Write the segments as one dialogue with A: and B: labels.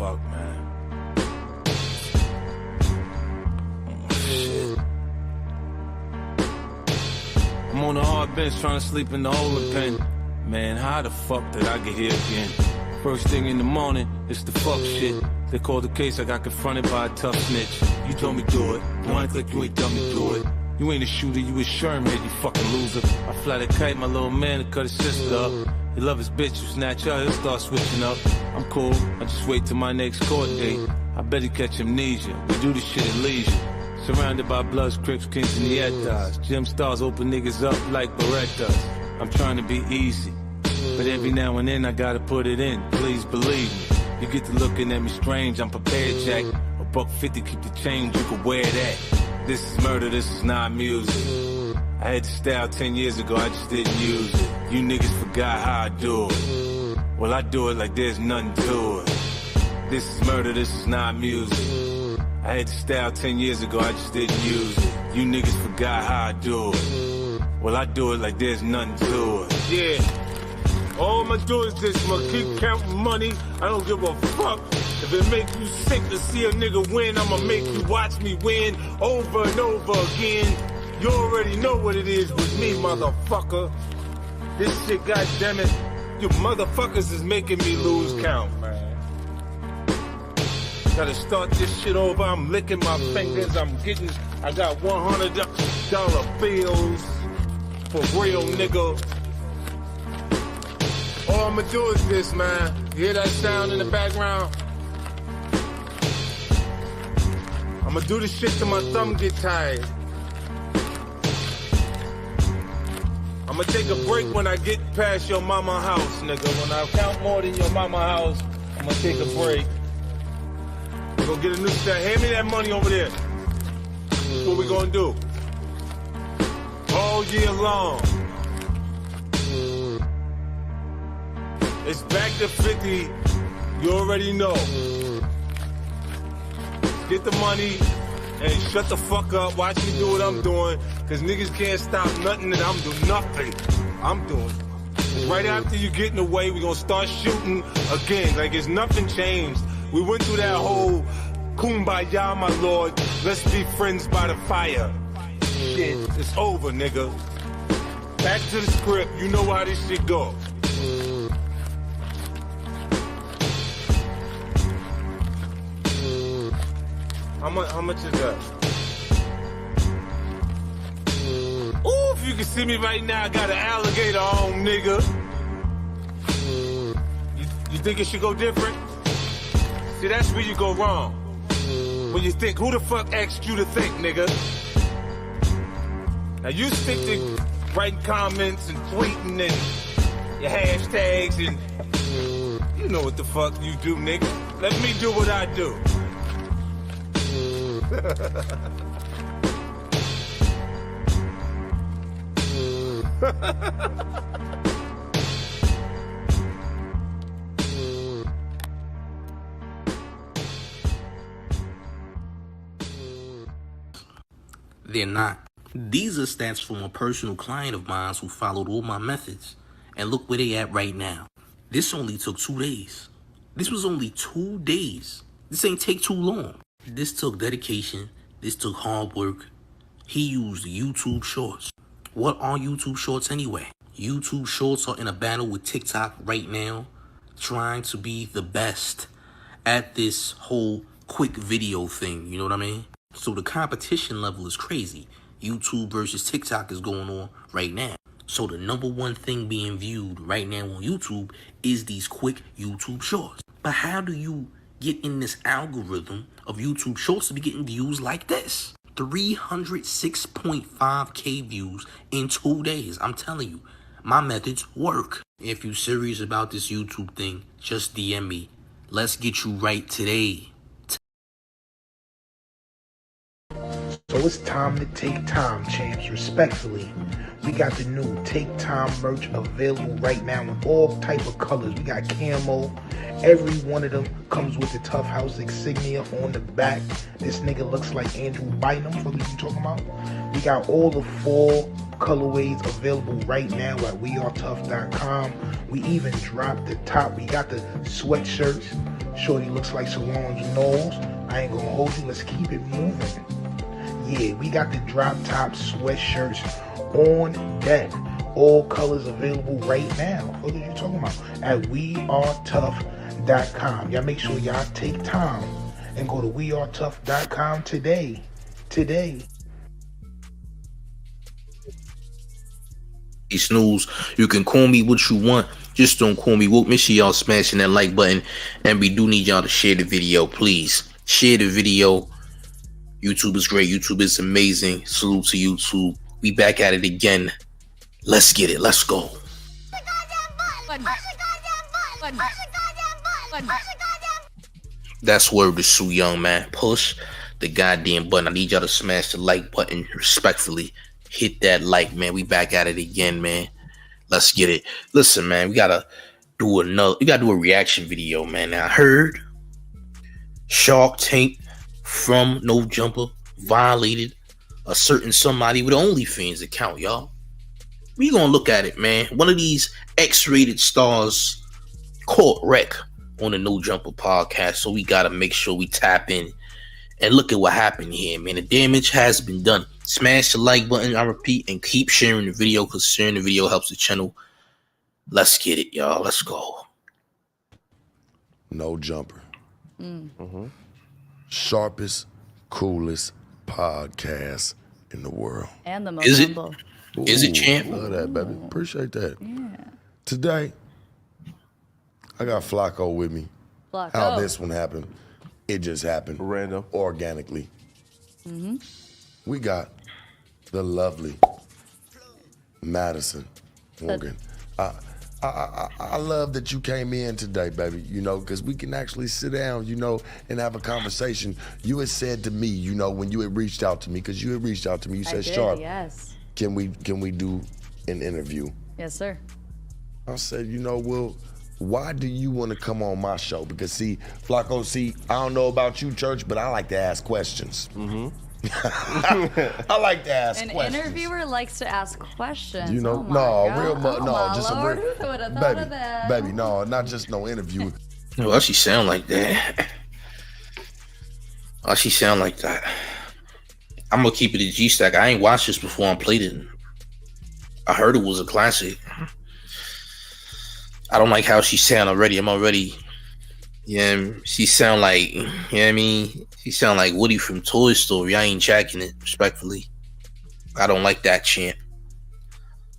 A: fuck, man. Shit. I'm on the hard bench trying to sleep in the holding pen. Man, how the fuck did I get here again? First thing in the morning, it's the fuck shit. They called the case, I got confronted by a tough snitch. You told me do it, don't act like you ain't done me do it. You ain't a shooter, you a Sherman, you fucking loser. I fly the kite, my little man, to cut his sister up. He love his bitch, you snatch her, he'll start switching up. I'm cool, I just wait till my next court date. I bet he catch amnesia, we do this shit at leisure. Surrounded by Bloods, Crips, Kings, and Nietas. Gym stars open niggas up like Berettas. I'm trying to be easy, but every now and then I gotta put it in, please believe me. You get to looking at me strange, I'm prepared, Jack. $150, keep the change, you can wear that. This is murder, this is not music. I had the style 10 years ago, I just didn't use it. You niggas forgot how I do it. Well, I do it like there's nothing to it. This is murder, this is not music. I had the style 10 years ago, I just didn't use it. You niggas forgot how I do it. Well, I do it like there's nothing to it. Yeah. All I'ma do is this, I'ma keep counting money. I don't give a fuck. If it make you sick to see a nigga win, I'ma make you watch me win over and over again. You already know what it is with me, motherfucker. This shit, goddammit, you motherfuckers is making me lose count, man. Gotta start this shit over, I'm licking my fingers, I got $100 bills for real, nigga. All I'ma do is this, man. You hear that sound in the background? I'ma do this shit till my thumb get tired. I'ma take a break when I get past your mama house, nigga. When I count more than your mama house, I'ma take a break. We're gonna get a new set. Hand me that money over there. That's what we gonna do. All year long. It's back to 50. You already know. Get the money and shut the fuck up. Watch me do what I'm doing. Cause niggas can't stop nothing and I'm doing nothing. I'm doing. Right after you get in the way, we gonna start shooting again. Like it's nothing changed. We went through that whole kumbaya, my lord. Let's be friends by the fire. Shit, it's over, nigga. Back to the script. You know how this shit go. How much is that? Ooh, if you can see me right now, I got an alligator on, nigga. You think it should go different? See, that's where you go wrong. When you think, who the fuck asked you to think, nigga? Now you stick to writing comments and tweeting and your hashtags and you know what the fuck you do, nigga. Let me do what I do.
B: They're not. These are stats from a personal client of mine who followed all my methods. And look where they at right now. This only took 2 days. This was only 2 days. This ain't take too long. This took dedication. This took hard work. He used YouTube Shorts. What are YouTube Shorts anyway? YouTube Shorts are in a battle with TikTok right now, trying to be the best at this whole quick video thing, you know what I mean? So the competition level is crazy. YouTube versus TikTok is going on right now. So the #1 thing being viewed right now on YouTube is these quick YouTube Shorts. But how do you get in this algorithm of YouTube Shorts to be getting views like this? 306.5K views in 2 days. I'm telling you, my methods work. If you're serious about this YouTube thing, just DM me. Let's get you right today.
C: So it's time to take time, champs. Respectfully, we got the new Take Time merch available right now in all type of colors. We got camo. Every one of them comes with the Tough House insignia on the back. This nigga looks like Andrew Bynum. What are you talking about? We got all the 4 colorways available right now at wearetough.com. We even dropped the top. We got the sweatshirts. Shorty looks like Solange Knowles. I ain't gonna hold you. Let's keep it moving. Yeah, we got the drop top sweatshirts on deck. All colors available right now. What are you talking about? At wearetough.com. Y'all make sure y'all take time and go to wearetough.com today.
B: Snooze, you can call me what you want, just don't call me woke. Make sure y'all smashing that like button, and we do need y'all to share the video. Please share the video. YouTube is great. YouTube is amazing. Salute to YouTube. We back at it again. Let's get it. Let's go. That's word to Sue Young, man. Push the goddamn button. I need y'all to smash the like button respectfully. Hit that like, man. We back at it again, man. Let's get it. Listen, man, we gotta do a reaction video, man. Now, I heard Shark Tank from No Jumper violated a certain somebody with an OnlyFans account, y'all. We gonna look at it, man. One of these X-rated stars caught wreck on the No Jumper podcast, so we gotta make sure we tap in and look at what happened here, man. The damage has been done. Smash the like button, I repeat, and keep sharing the video, because sharing the video helps the channel. Let's get it, y'all. Let's go.
D: No Jumper. Sharpest, coolest podcast in the world.
E: And the most
B: Is it?
E: humble.
B: Is it, champ?
D: Love that, baby. Appreciate that. Yeah. Today, I got Flacco with me.
E: Flacco.
D: How this one happened. It just happened.
F: Random.
D: Organically. We got the lovely Madison Morgan. I love that you came in today, baby, you know, because we can actually sit down, you know, and have a conversation. You had said to me, you know, when you had reached out to me, because you had reached out to me, you said, Sharp,
E: yes.
D: can we do an interview?
E: Yes, sir.
D: I said, you know, well, why do you want to come on my show? Because see, Flacco, I don't know about you, Church, but I like to ask questions. I like to ask questions.
E: An interviewer likes to ask questions.
D: You know, just a real,
E: Who would have thought of that?
D: baby, no, not just no interview.
B: Why she sound like that? Why she sound like that? I'm gonna keep it a G-Stack. I ain't watched this before I played it. I heard it was a classic. I don't like how she sound already. I'm already, yeah, she sound like, you know what I mean? She sound like Woody from Toy Story. I ain't jacking it, respectfully. I don't like that, champ.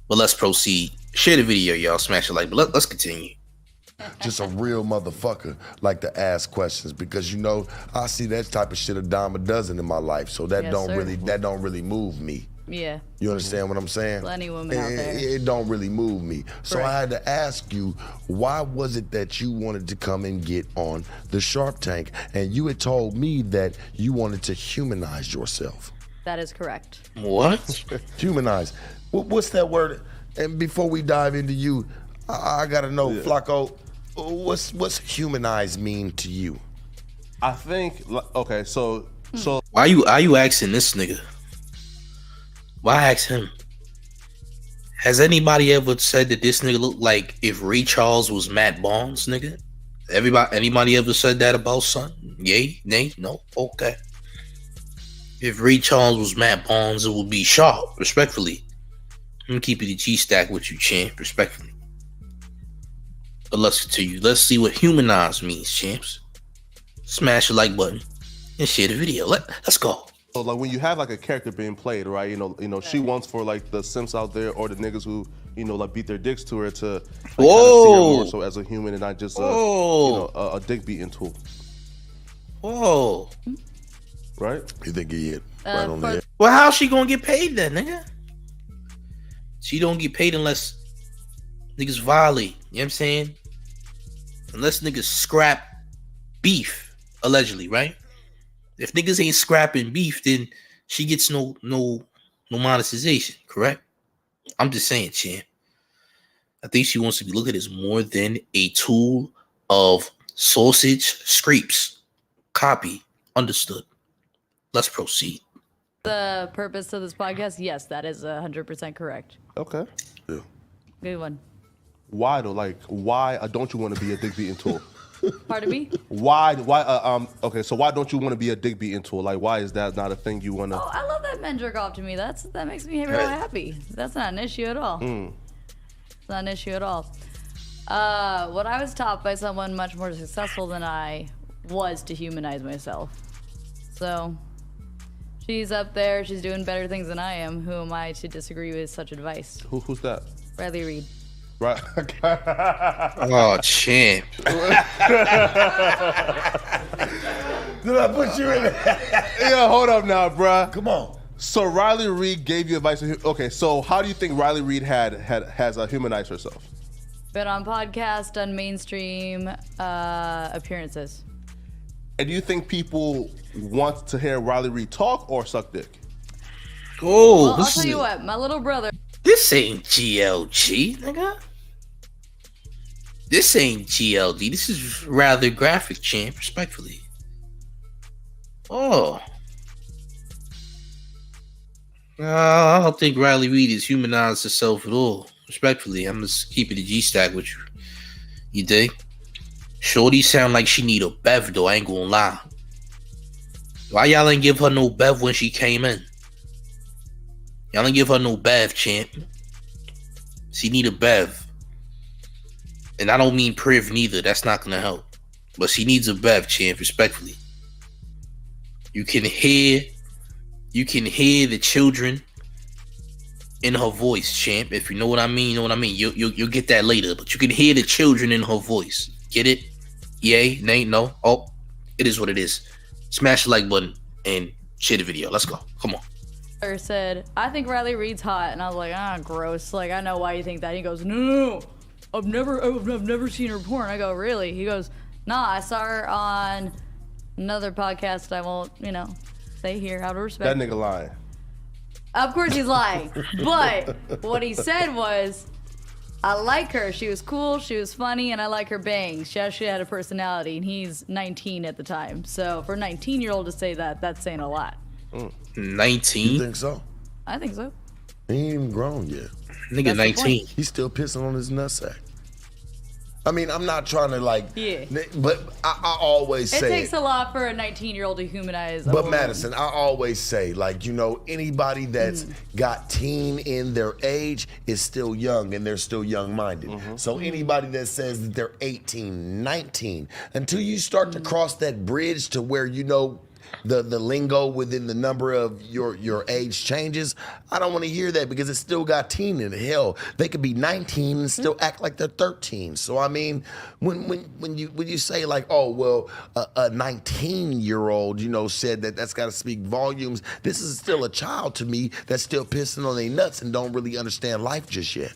B: But let's proceed. Share the video, y'all. Smash the like. But let's continue.
D: Just a real motherfucker like to ask questions, because you know I see that type of shit a dime a dozen in my life, so that
E: Yes,
D: don't
E: sir.
D: really move me.
E: Yeah.
D: You understand what I'm saying?
E: Plenty of women out there.
D: It don't really move me. So
E: Right.
D: I had to ask you, why was it that you wanted to come and get on the Shark Tank? And you had told me that you wanted to humanize yourself.
E: That is correct.
B: What?
D: Humanize. What's that word? And before we dive into you, I gotta know, Flacco, what's humanize mean to you?
F: I think, okay, so
B: Why you asking this nigga? Why ask him? Has anybody ever said that this nigga looked like if Ray Charles was Matt Barnes, nigga? Anybody ever said that about son? Yay? Nay? No? Okay. If Ray Charles was Matt Barnes, it would be Sharp, respectfully. I'm gonna keep it a G-Stack with you, champ, respectfully. But let's continue. Let's see what humanize means, champs. Smash the like button and share the video. Let's go.
F: So like when you have like a character being played, right? You know, she wants for like the simps out there or the niggas who, you know, like beat their dicks to her to like, kind of see her more so as a human and not just a dick beating tool.
B: Whoa.
F: Right?
D: You think he hit right on the head?
B: Well, how's she gonna get paid then, nigga? She don't get paid unless niggas violate. You know what I'm saying? Unless niggas scrap beef, allegedly, right? If niggas ain't scrapping beef, then she gets no monetization, correct? I'm just saying, champ. I think she wants to be looked at as more than a tool of sausage scrapes. Copy. Understood. Let's proceed.
E: The purpose of this podcast, yes, that is 100% correct.
F: Okay.
D: Yeah.
E: Good one.
F: Why though? Like, why don't you want to be a dick beating tool?
E: Pardon me?
F: Why? Okay, so why don't you want to be a dick beating tool? Like, why is that not a thing you want to?
E: Oh, I love that men jerk off to me. That makes me real happy. That's not an issue at all. It's not an issue at all. What I was taught by someone much more successful than I was to humanize myself. So, she's up there. She's doing better things than I am. Who am I to disagree with such advice?
F: Who's that?
E: Riley Reid.
F: Right.
B: Oh, champ.
D: Did I put you in there?
F: Yeah, hold up now, bruh.
D: Come on.
F: So Riley Reid gave you advice. Okay, so how do you think Riley Reid has humanized herself?
E: Been on podcasts, done mainstream appearances.
F: And do you think people want to hear Riley Reid talk or suck dick?
B: Oh,
E: Well, I'll tell you what, my little brother.
B: This ain't GLG, nigga. This ain't GLD. This is rather graphic, champ, respectfully. Oh. I don't think Riley Reid has humanized herself at all. Respectfully, I'm just keeping the G-stack with you. You dig? Shorty sound like she need a bev, though. I ain't gonna lie. Why y'all ain't give her no bev when she came in? Y'all ain't give her no bev, champ. She need a bev. And I don't mean priv neither. That's not gonna help. But she needs a bev, champ, respectfully. You can hear the children in her voice, champ. If you know what I mean, you know what I mean. You'll get that later, but you can hear the children in her voice. Get it? Yay? Nay? No? Oh, it is what it is. Smash the like button and share the video. Let's go. Come on.
E: Said, I think Riley Reid's hot, and I was like, gross. Like, I know why you think that. He goes, no, I've never seen her porn. I go, really? He goes, nah, I saw her on another podcast. I won't, say here out of respect.
F: That nigga lying.
E: Of course he's lying. But what he said was, I like her. She was cool. She was funny, and I like her bangs. She actually had a personality, and he's 19 at the time. So for a 19-year-old to say that, that's saying a lot.
B: 19?
D: You think so?
E: I think so.
D: He ain't even grown yet.
B: Nigga, 19.
D: He's still pissing on his nutsack. I mean, I'm not trying to but I always say
E: it takes a lot for a 19-year-old to humanize.
D: But Madison, I always say, anybody that's got teen in their age is still young and they're still young-minded. So anybody that says that they're 18, 19, until you start to cross that bridge to where the lingo within the number of your age changes, I don't want to hear that because it's still got teen in it. Hell, they could be 19 and still act like they're 13. So I mean, when you say like, oh well, a 19-year-old, said that's got to speak volumes. This is still a child to me that's still pissing on their nuts and don't really understand life just yet.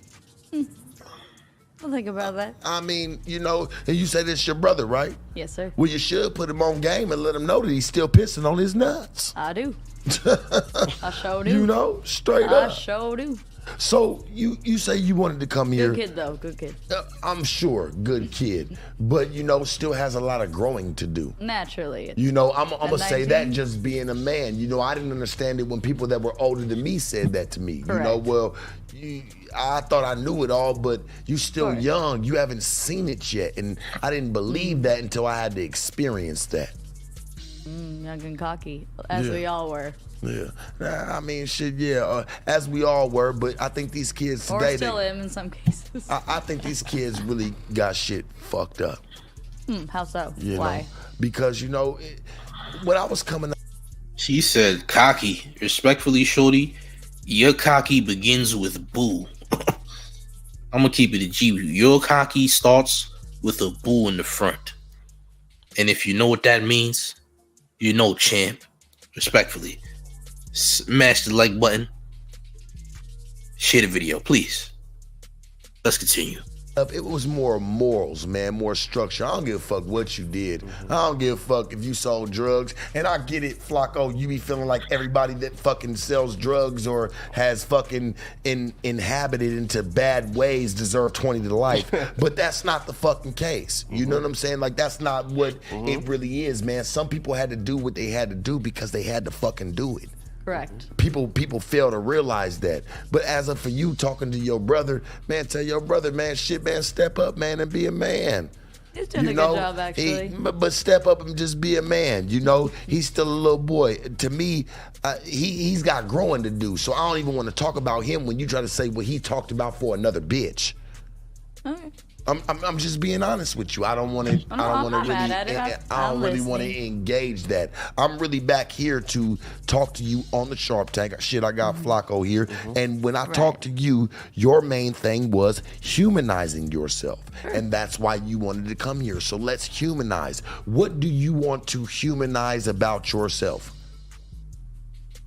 E: I'll think about that.
D: I mean, and you say this your brother, right?
E: Yes, sir.
D: Well, you should put him on game and let him know that he's still pissing on his nuts.
E: I do. I sure do.
D: Straight up.
E: I sure do.
D: So you say you wanted to come here.
E: Good kid, though. Good kid.
D: I'm sure, good kid. But, still has a lot of growing to do.
E: Naturally.
D: I'm going to say that just being a man. I didn't understand it when people that were older than me said that to me.
E: Correct.
D: I thought I knew it all, but you still young. You haven't seen it yet. And I didn't believe that until I had to experience that.
E: Young and cocky, as we all were.
D: Yeah, I mean, shit, as we all were, but I think these kids today...
E: Or still am in some cases.
D: I think these kids really got shit fucked up.
E: How so?
D: Why? Because, when I was coming up...
B: She said cocky. Respectfully, shorty, your cocky begins with boo. I'm gonna keep it a G with you. Your cocky starts with a boo in the front. And if you know what that means, champ. Respectfully. Smash the like button. Share the video, please. Let's continue.
D: It was more morals, man, more structure. I don't give a fuck what you did. I don't give a fuck if you sold drugs. And I get it, Flacco, you be feeling like everybody that fucking sells drugs or has fucking inhabited into bad ways deserve 20 to life. But that's not the fucking case. You know what I'm saying? Like, that's not what it really is, man. Some people had to do what they had to do because they had to fucking do it.
E: Correct.
D: People fail to realize that. But as for you talking to your brother, man, tell your brother, man, shit, man, step up, man, and be a man.
E: He's doing a good job, actually.
D: But step up and just be a man. He's still a little boy. To me, he's got growing to do. So I don't even want to talk about him when you try to say what he talked about for another bitch.
E: Okay.
D: I'm just being honest with you. I don't want to. I don't want to really. I don't really want to engage that. I'm really back here to talk to you on the Sharp Tank. Shit, I got Flacco here, and when I talked to you, your main thing was humanizing yourself, and that's why you wanted to come here. So let's humanize. What do you want to humanize about yourself?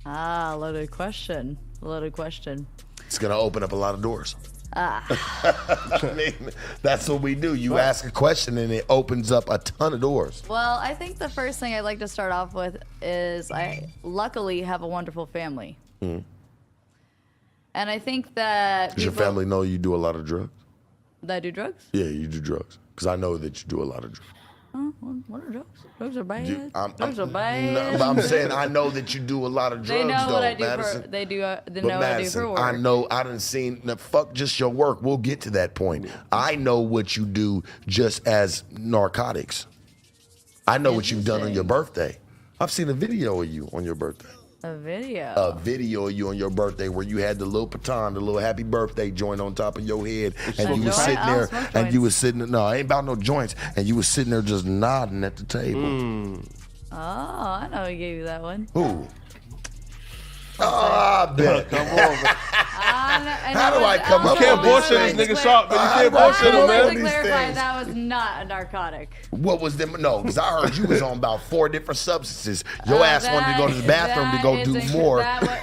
E: Loaded question. Loaded question.
D: It's gonna open up a lot of doors. I mean, that's what we do. You ask a question and it opens up a ton of doors.
E: Well, I think the first thing I'd like to start off with is I luckily have a wonderful family. And I think that
D: Does your family know you do a lot of drugs?
E: That I do drugs?
D: Yeah, you do drugs. Because I know that you do a lot of drugs.
E: What are drugs? Drugs are bad.
D: Drugs are bad. No, but I'm saying I know that you do a lot of drugs.
E: They know
D: though,
E: what I do
D: Madison.
E: they know
D: Madison,
E: what I do for work.
D: I know. I done seen. Now, fuck just your work. We'll get to that point. I know what you do just as narcotics. I know what you've done on your birthday. I've seen a video of you on your birthday.
E: A video?
D: A video of you on your birthday where you had the little baton, the little happy birthday joint on top of your head, and you was sitting there, and you was sitting. No, it ain't about no joints, and you was sitting there just nodding at the table.
E: Oh, I know who gave you that one.
D: Who? I bet.
F: Come on, man.
D: How do I come up with
F: You can't bullshit this nigga Sharp, man. You can't bullshit him,
E: I
F: man.
E: would like to clarify that was not a narcotic.
D: What was them? No, because I heard you was on about 4 different substances. Your ass wanted to go to the bathroom to go do more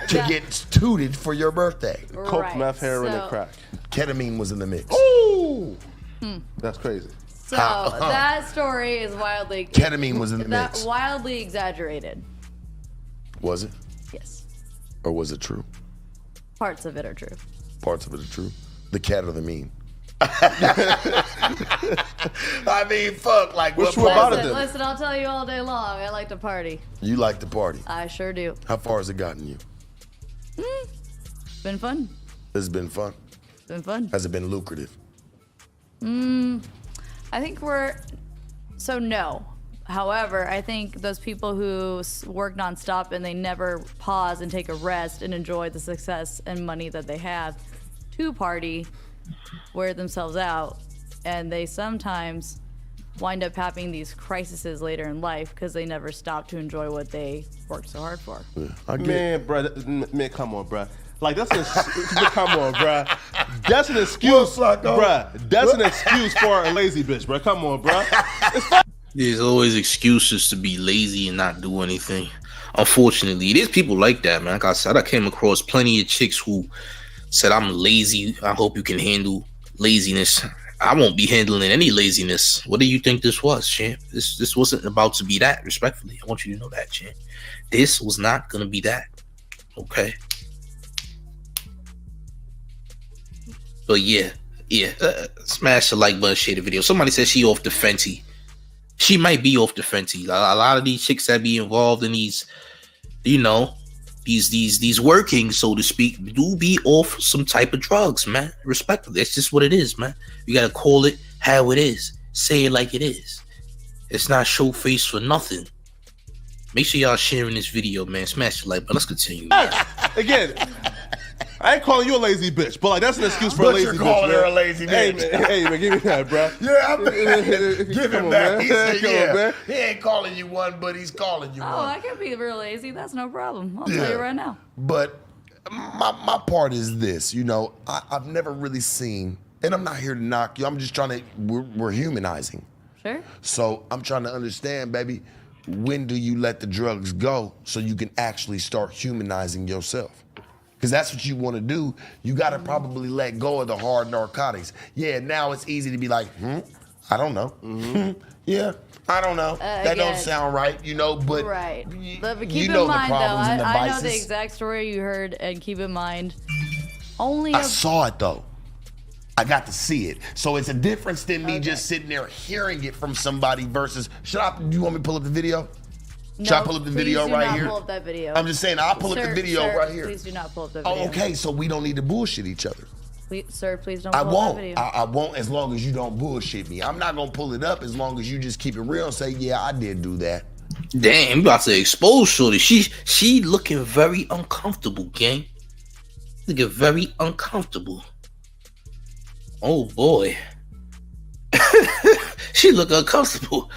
D: to get tooted for your birthday.
F: Coke, meth, heroin, and crack.
D: Ketamine was in the mix.
F: Ooh! That's crazy.
E: So that story is wildly...
D: Ketamine was in the mix.
E: Wildly exaggerated.
D: Was it?
E: Yes.
D: Or was it true?
E: Parts of it are true.
D: Parts of it are true. The cat or the mean? I mean, fuck, like what part of it?
E: Listen, I'll tell you all day long. I like to party.
D: You like to party?
E: I sure do.
D: How far has it gotten you?
E: It's been fun.
D: It's been fun?
E: It's been fun.
D: Has it been lucrative?
E: I think no. However, I think those people who work nonstop and they never pause and take a rest and enjoy the success and money that they have to party, wear themselves out, and they sometimes wind up having these crises later in life because they never stop to enjoy what they worked so hard for.
D: Yeah,
F: man, come on, bro. Like come on, bro. That's an excuse, bro. That's an excuse for a lazy bitch, bro. Come on, bro.
B: There's always excuses to be lazy and not do anything. Unfortunately, there's people like that, man. Like I said, I came across plenty of chicks who said, I'm lazy. I hope you can handle laziness. I won't be handling any laziness. What do you think this was, champ? This wasn't about to be that, respectfully. I want you to know that, champ. This was not going to be that. Okay? But yeah. Smash the like button, share the video. Somebody said she off the Fenty. She might be off the Fenty. A lot of these chicks that be involved in these, these working, so to speak, do be off some type of drugs, man. Respectfully, that's just what it is, man. You gotta call it how it is. Say it like it is. It's not Showface for nothing. Make sure y'all sharing this video, man. Smash the like button. Let's continue.
F: Again, I ain't calling you a lazy bitch, but like that's an excuse for a lazy bitch.
D: You're calling her a lazy bitch.
F: Hey, man, give me that, bro.
D: Yeah, give him that. He said,
F: man.
D: He ain't calling you one, but he's calling you one.
E: Oh, I can be real lazy. That's no problem. I'll tell you right now.
D: But my part is this, I've never really seen, and I'm not here to knock you. I'm just trying to, we're humanizing.
E: Sure.
D: So I'm trying to understand, baby, when do you let the drugs go so you can actually start humanizing yourself? Because that's what you want to do. You got to probably let go of the hard narcotics. Yeah, now it's easy to be like, I don't know. Yeah, I don't know. That don't sound right, but
E: right. But keep
D: you
E: in
D: know
E: mind,
D: the problems
E: though,
D: and the
E: I
D: vices.
E: know the exact story you heard, and keep in mind,
D: I saw it, though. I got to see it. So it's a difference than me just sitting there hearing it from somebody versus, do you want me to pull up the video? Should I pull up the video right here?
E: Pull up that video.
D: I'm just saying, I'll pull up the video right here.
E: Please do not pull up that video.
D: Oh, okay, so we don't need to bullshit each other.
E: Please, sir, please don't
D: I
E: pull
D: won't.
E: that video.
D: I won't as long as you don't bullshit me. I'm not gonna pull it up as long as you just keep it real and say, yeah, I did do that.
B: Damn, you about to expose Shorty. She looking very uncomfortable, gang. Looking very uncomfortable. Oh boy. She look uncomfortable.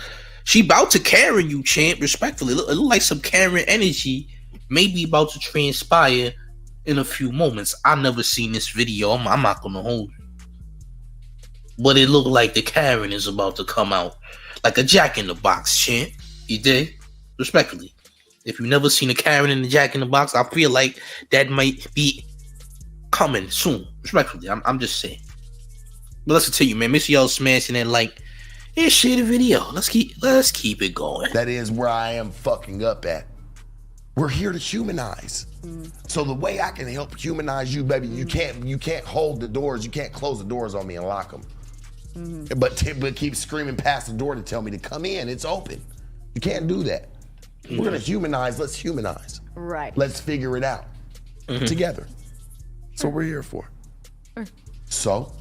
B: She about to Karen you, champ, respectfully. It look like some Karen energy maybe about to transpire in a few moments. I never seen this video. I'm not gonna hold you. But it looked like the Karen is about to come out. Like a Jack in the Box, champ. You dig? Respectfully. If you've never seen a Karen in the Jack in the Box, I feel like that might be coming soon. Respectfully. I'm just saying. But let's continue, man. Make sure y'all smashing that like and share the video. Let's keep it going.
D: That is where I am fucking up at. We're here to humanize. So the way I can help humanize you, baby, you can't hold the doors, you can't close the doors on me and lock them. But keep screaming past the door to tell me to come in. It's open. You can't do that. We're gonna humanize. Let's humanize.
E: Right.
D: Let's figure it out together. That's what we're here for. So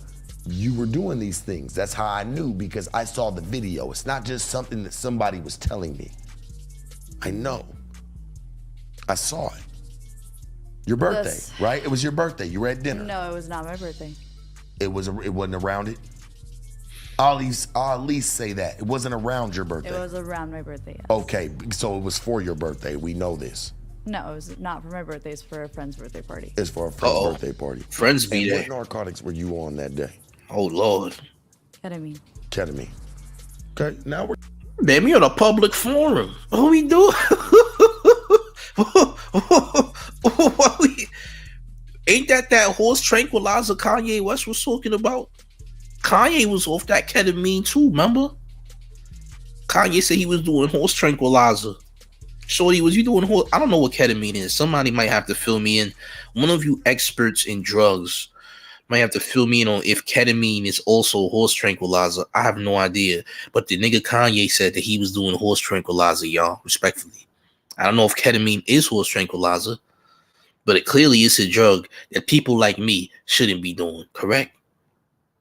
D: you were doing these things. That's how I knew, because I saw the video. It's not just something that somebody was telling me. I know. I saw it. Your birthday, right? It was your birthday. You were at dinner.
E: No, it was not my birthday.
D: It wasn't around it. I'll at least say that. It wasn't around your birthday.
E: It was around my birthday, yes.
D: Okay, so it was for your birthday. We know this.
E: No, it was not for my birthday. It's for a friend's birthday party.
D: It's for a friend's birthday party.
B: Friends be there.
D: What narcotics were you on that day?
B: Oh, Lord.
E: Ketamine.
D: Ketamine. Okay, now we're...
B: Damn, you're on a public forum. What we do? Ain't that horse tranquilizer Kanye West was talking about? Kanye was off that ketamine too, remember? Kanye said he was doing horse tranquilizer. Shorty, was you doing horse? I don't know what ketamine is. Somebody might have to fill me in. One of you experts in drugs might have to fill me in on if ketamine is also horse tranquilizer. I have no idea. But the nigga Kanye said that he was doing horse tranquilizer, y'all, respectfully. I don't know if ketamine is horse tranquilizer, but it clearly is a drug that people like me shouldn't be doing, correct?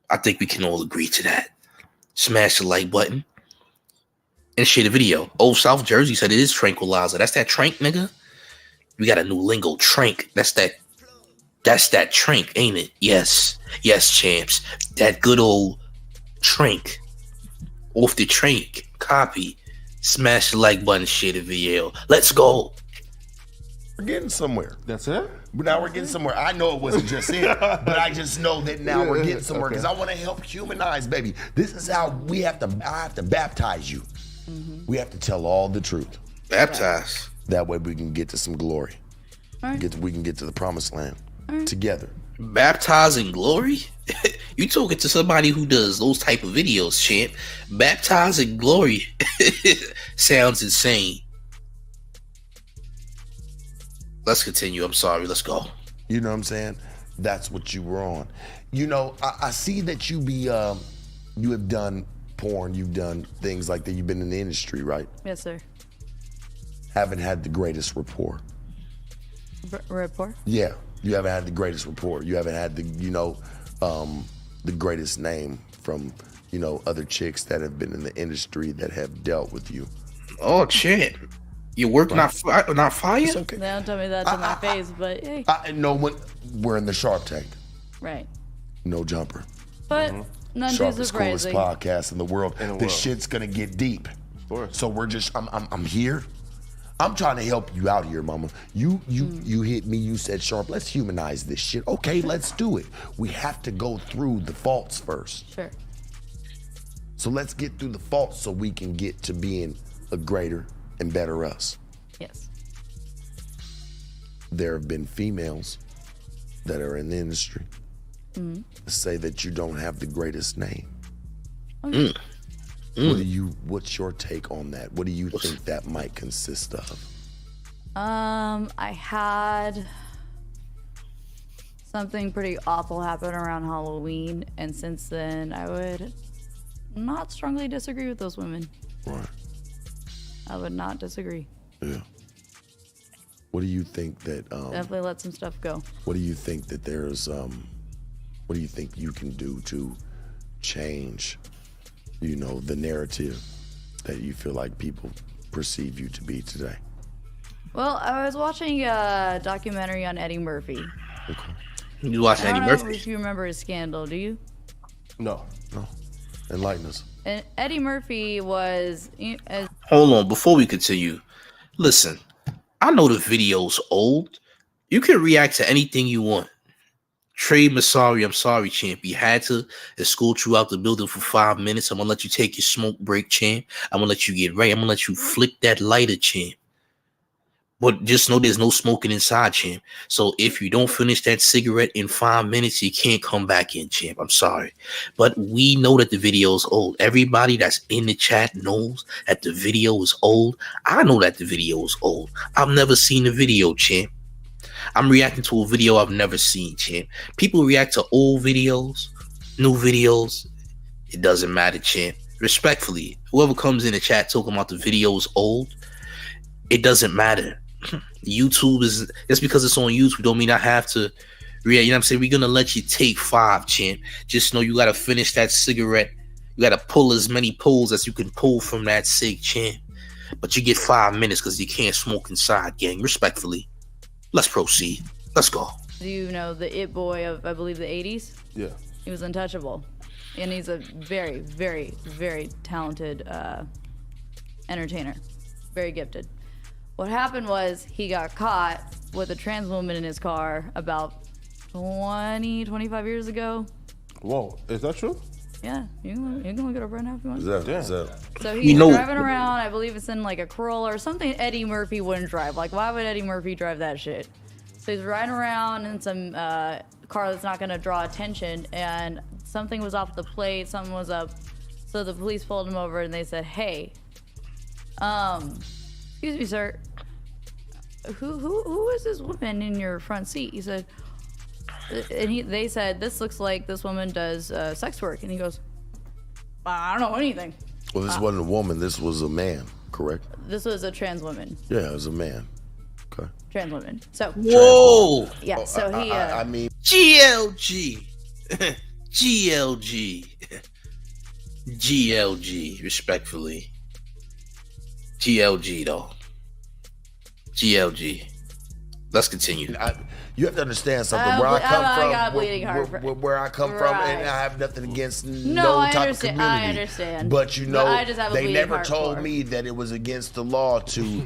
B: I think we can all agree to that. Smash the like button and share the video. Old South Jersey said it is tranquilizer. That's that trank, nigga. We got a new lingo, trank. That's that trank, ain't it? Yes, champs. That good old trank. Off the trank. Copy. Smash the like button, share the video. Let's go.
D: We're getting somewhere.
F: That's it?
D: Now we're getting somewhere. I know it wasn't just it, but I just know that now we're getting somewhere because I want to help humanize, baby. This is how I have to baptize you. We have to tell all the truth.
B: Baptize.
D: That way we can get to some glory.
E: Right.
D: We can get to the promised land together.
B: Baptize in glory? You talking to somebody who does those type of videos, champ. Baptize in glory sounds insane. Let's continue. I'm sorry. Let's go.
D: You know what I'm saying? That's what you were on. You know, I see that you have done porn. You've done things like that. You've been in the industry, right?
E: Yes, sir.
D: Haven't had the greatest rapport.
E: Rapport?
D: Yeah, you haven't had the greatest rapport. You haven't had the greatest name from, other chicks that have been in the industry that have dealt with you.
B: Oh, champ. Your work not fire?
D: It's okay.
E: They don't tell me that to my face, but hey.
D: I know when we're in the Shark Tank.
E: Right.
D: No jumper.
E: But none too
D: Sharpest, coolest
E: surprising.
D: podcast in the world. This shit's gonna get deep.
F: Of course.
D: So I'm here. I'm trying to help you out here, mama. You hit me, you said, Sharp, let's humanize this shit. Okay, let's do it. We have to go through the faults first.
E: Sure.
D: So let's get through the faults so we can get to being a greater and better us.
E: Yes.
D: There have been females that are in the industry say that you don't have the greatest name.
E: Okay.
D: What's your take on that? What do you think that might consist of?
E: I had something pretty awful happen around Halloween, and since then I would not strongly disagree with those women.
D: Right.
E: I would not disagree.
D: Yeah. What do you think that
E: Definitely let some stuff go.
D: what do you think that there's What do you think you can do to change, the narrative that you feel like people perceive you to be today?
E: Well, I was watching a documentary on Eddie Murphy.
D: Okay.
B: You watch Eddie
E: I don't
B: Murphy?
E: know if you remember his scandal, do you?
F: No.
D: Enlighten us.
E: And Eddie Murphy was...
B: Hold on, before we continue, listen, I know the video's old. You can react to anything you want. Trey Masari, I'm sorry, champ. You had to escort you out the building for 5 minutes. I'm gonna let you take your smoke break, champ. I'm gonna let you get ready. I'm gonna let you flick that lighter, champ. But just know there's no smoking inside, champ. So if you don't finish that cigarette in 5 minutes, you can't come back in, champ. I'm sorry. But we know that the video is old. Everybody that's in the chat knows that the video is old. I know that the video is old. I've never seen the video, champ. I'm reacting to a video I've never seen, champ. People react to old videos, new videos. It doesn't matter, champ. Respectfully, whoever comes in the chat talking about the video is old, it doesn't matter. YouTube is, just because it's on YouTube don't mean I have to react. You know what I'm saying? We're gonna let you take 5, champ. Just know you gotta finish that cigarette. You gotta pull as many pulls as you can pull from that cig, champ. But you get 5 minutes because you can't smoke inside, gang. Respectfully. Let's proceed. Let's go.
E: Do you know the It Boy of, I believe, the 80s?
F: Yeah.
E: He was untouchable. And he's a very, very, very talented entertainer. Very gifted. What happened was he got caught with a trans woman in his car about 25 years ago.
F: Whoa, is that true?
E: Yeah, you can look it up right now if you want.
D: Is that?
E: So he's driving around, I believe it's in like a Corolla or something Eddie Murphy wouldn't drive. Like, why would Eddie Murphy drive that shit? So he's riding around in some car that's not gonna draw attention, and something was off the plate, something was up. So the police pulled him over and they said, hey, excuse me, sir, who is this woman in your front seat? He said, and they said, this looks like this woman does sex work. And he goes, I don't know anything.
D: Well, this wasn't a woman. This was a man, correct?
E: This was a trans woman.
D: Yeah, it was a man. Okay.
E: Trans woman. So.
B: Whoa.
E: Yeah. So he.
D: I mean.
B: GLG. GLG. GLG. Respectfully. GLG though. GLG. Let's continue.
D: You have to understand something.
E: I
D: Where I come
E: got
D: from,
E: a bleeding heart.
D: where I come from, and I have nothing against no type of community.
E: I understand.
D: But
E: I just have a
D: they
E: bleeding
D: never
E: heart
D: told
E: for.
D: me that it was against the law to,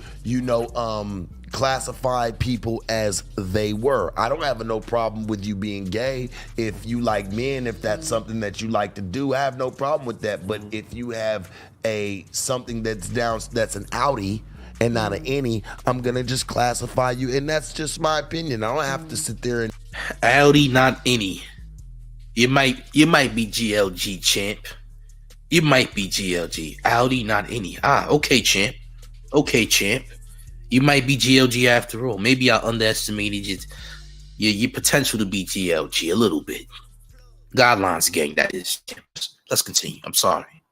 D: classify people as they were. I don't have no problem with you being gay. If you like men, if that's something that you like to do, I have no problem with that. But if you have something that's an outie and not an any, I'm gonna just classify you, and that's just my opinion. I don't have to sit there and
B: Audi, not any. You might be GLG, champ. You might be GLG. Audi, not any. Okay, champ. Okay, champ. You might be GLG after all. Maybe I underestimated your potential to be GLG a little bit. Guidelines, gang, that is. Let's continue. I'm sorry.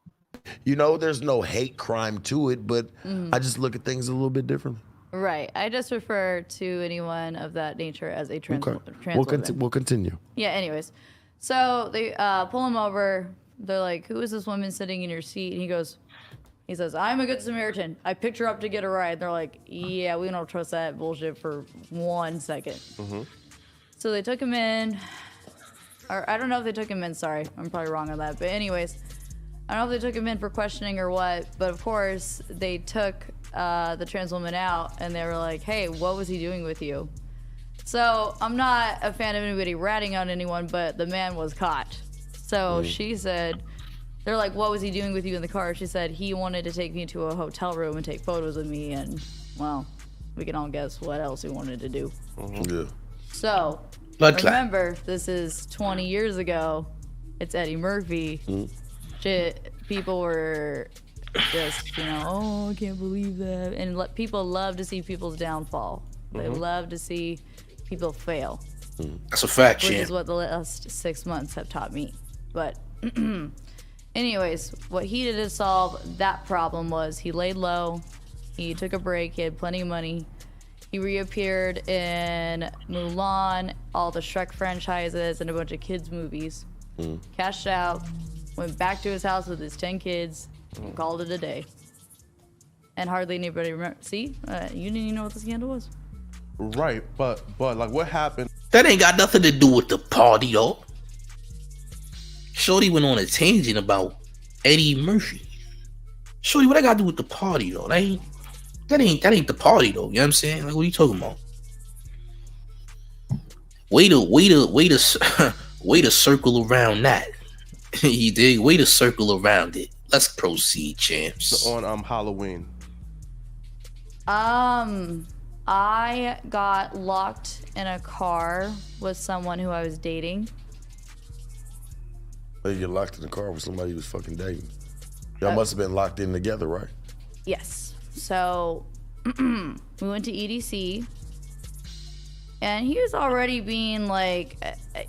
D: there's no hate crime to it, but I just look at things a little bit differently.
E: Right. I just refer to anyone of that nature as a trans woman.
D: We'll continue.
E: Yeah, anyways. So they pull him over. They're like, who is this woman sitting in your seat? And he says, I'm a good Samaritan. I picked her up to get a ride. They're like, yeah, we don't trust that bullshit for 1 second. Mm-hmm. So they took him in. Or I don't know if they took him in. Sorry, I'm probably wrong on that. But anyways, I don't know if they took him in for questioning or what. But of course, they took the trans woman out. And they were like, hey, what was he doing with you? So I'm not a fan of anybody ratting on anyone, but the man was caught. So she said, they're like, what was he doing with you in the car? She said, he wanted to take me to a hotel room and take photos of me. And, well, we can all guess what else he wanted to do.
D: Yeah.
E: So, remember, this is 20 years ago. It's Eddie Murphy. Shit, people were just, oh, I can't believe that. And people love to see people's downfall. They love to see people fail.
B: That's a fact,
E: Which
B: champ.
E: is what the last 6 months have taught me. But anyways, what he did to solve that problem was he laid low, he took a break, he had plenty of money, He reappeared in Mulan, all the Shrek franchises, and a bunch of kids' movies. Cashed out, went back to his house with his 10 kids, and called it a day. And hardly anybody remember. See? You didn't even know what the scandal was.
F: Right, but like what happened?
B: That ain't got nothing to do with the party, though. Shorty went on a tangent about Eddie Murphy. Shorty, what I got to do with the party, though? That ain't the party, though. You know what I'm saying? Like, what are you talking about? Way to circle around that. You dig? Way to circle around it. Let's proceed, champs.
F: On Halloween.
E: I got locked in a car with someone who I was dating.
D: You get locked in the car with somebody you was fucking dating. Y'all must have been locked in together, right?
E: Yes. So we went to EDC, and he was already being like,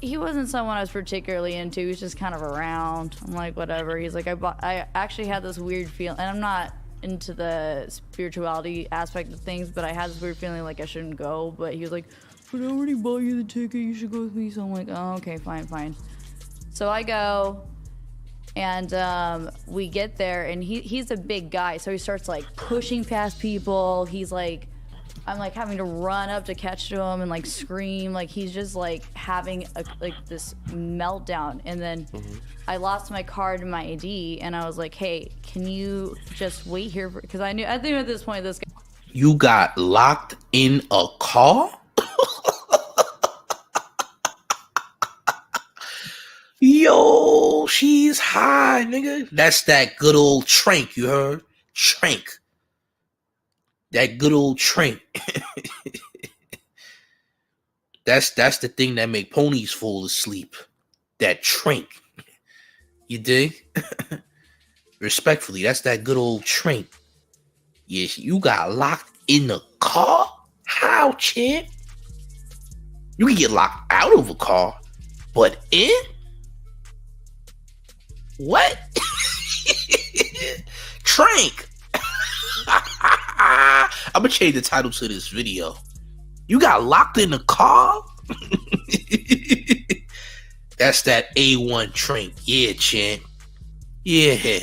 E: he wasn't someone I was particularly into. He was just kind of around. I'm like, whatever. He's like, I actually had this weird feeling, and I'm not into the spirituality aspect of things, but I had this weird feeling like I shouldn't go. But he was like, but I already bought you the ticket. You should go with me. So I'm like, oh, okay, fine. So I go. And we get there, and he's a big guy, so he starts like pushing past people. He's like, I'm like having to run up to catch to him and like scream, like he's just like having this meltdown. And then I lost my card and my ID, and I was like, hey, can you just wait here? Because I think at this point this guy.
B: You got locked in a car? Yo, she's high, nigga. That's that good old trank, you heard? Trank. That good old trank. That's the thing that make ponies fall asleep. That trank. You dig? Respectfully, that's that good old trank. Yes, you got locked in the car? How, champ? You can get locked out of a car, but in? What? Trank. I'm gonna change the title to this video. You got locked in the car? That's that A1 trank. Yeah, champ. Yeah.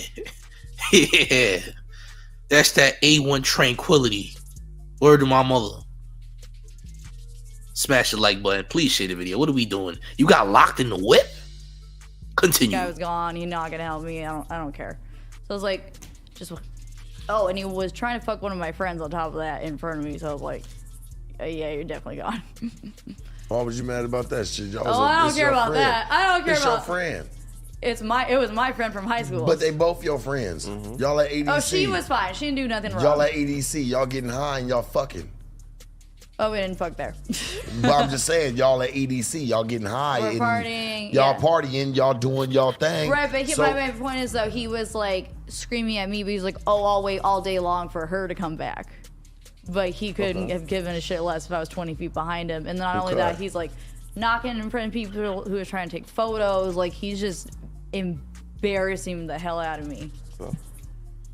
B: Yeah. That's that A1 tranquility. Word to my mother. Smash the like button. Please share the video. What are we doing? You got locked in the whip? Continue.
E: The guy was gone. He's not gonna help me. I don't care. So I was like, oh, and he was trying to fuck one of my friends on top of that in front of me. So I was like, yeah, you're definitely gone.
D: Why was you mad about that shit?
E: I don't care about that. I don't care
D: it's
E: about
D: your friend.
E: It was my friend from high school.
D: But they both your friends. Y'all at EDC.
E: Oh, she was fine. She didn't do nothing wrong.
D: Y'all at EDC. Y'all getting high and y'all fucking.
E: Oh, we didn't fuck there.
D: But I'm just saying, y'all at EDC, y'all getting high.
E: We're
D: and
E: partying.
D: Y'all partying, y'all doing y'all thing.
E: Right, but my point is, though, he was like screaming at me, but he's like, oh, I'll wait all day long for her to come back. But he couldn't have given a shit less if I was 20 feet behind him. And not only that, he's like knocking in front of people who are trying to take photos. Like, he's just embarrassing the hell out of me.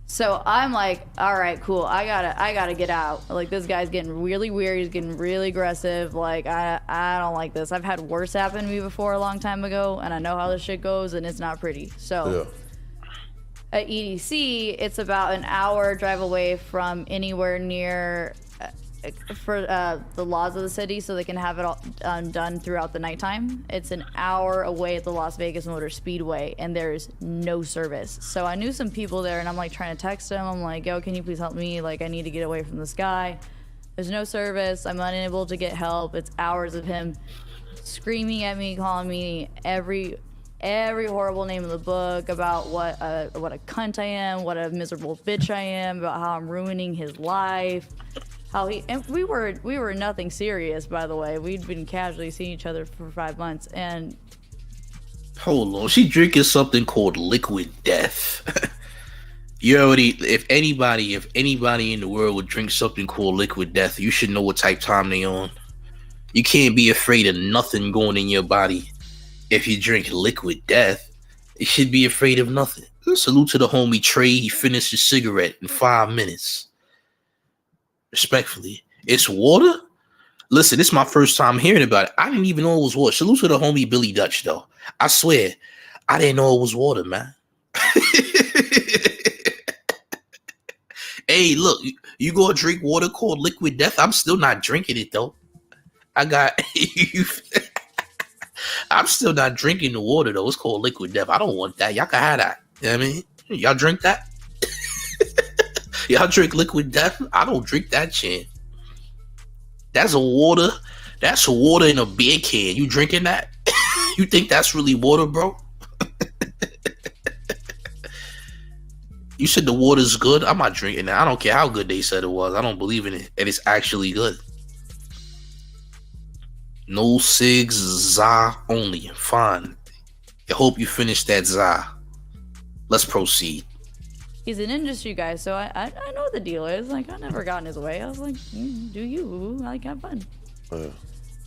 E: So I'm like, all right, cool. I gotta get out. Like, this guy's getting really weird. He's getting really aggressive. Like, I don't like this. I've had worse happen to me before a long time ago, and I know how this shit goes, and it's not pretty. So at EDC, it's about an hour drive away from anywhere near for the laws of the city, so they can have it all done throughout the nighttime. It's an hour away at the Las Vegas Motor Speedway, and there's no service. So I knew some people there, and I'm like trying to text them. I'm like, yo, can you please help me? Like, I need to get away from this guy. There's no service. I'm unable to get help. It's hours of him screaming at me, calling me every horrible name in the book about what a cunt I am, what a miserable bitch I am, about how I'm ruining his life. And we were nothing serious, by the way. We'd been casually seeing each other for 5 months, and
B: hold on, she drinking something called liquid death. You already, if anybody in the world would drink something called liquid death, you should know what type time they on. You can't be afraid of nothing going in your body. If you drink liquid death, you should be afraid of nothing. Salute to the homie Trey. He finished his cigarette in 5 minutes. Respectfully. It's water? Listen, this is my first time hearing about it. I didn't even know it was water. Salute to the homie Billy Dutch, though. I swear, I didn't know it was water, man. Hey, look, you gonna drink water called liquid death? I'm still not drinking it, though. I'm still not drinking the water, though. It's called liquid death. I don't want that. Y'all can have that. You know what I mean? Y'all drink that? Y'all drink liquid death? I don't drink that shit. That's a water in a beer can. You drinking that? You think that's really water, bro? You said the water's good? I'm not drinking that. I don't care how good they said it was. I don't believe in it. And it's actually good. No cigs, za only. Fine. I hope you finish that za. Let's proceed.
E: He's an industry guy, so I know what the deal is. Like, I never got in his way. I was like, do you? Like, have fun.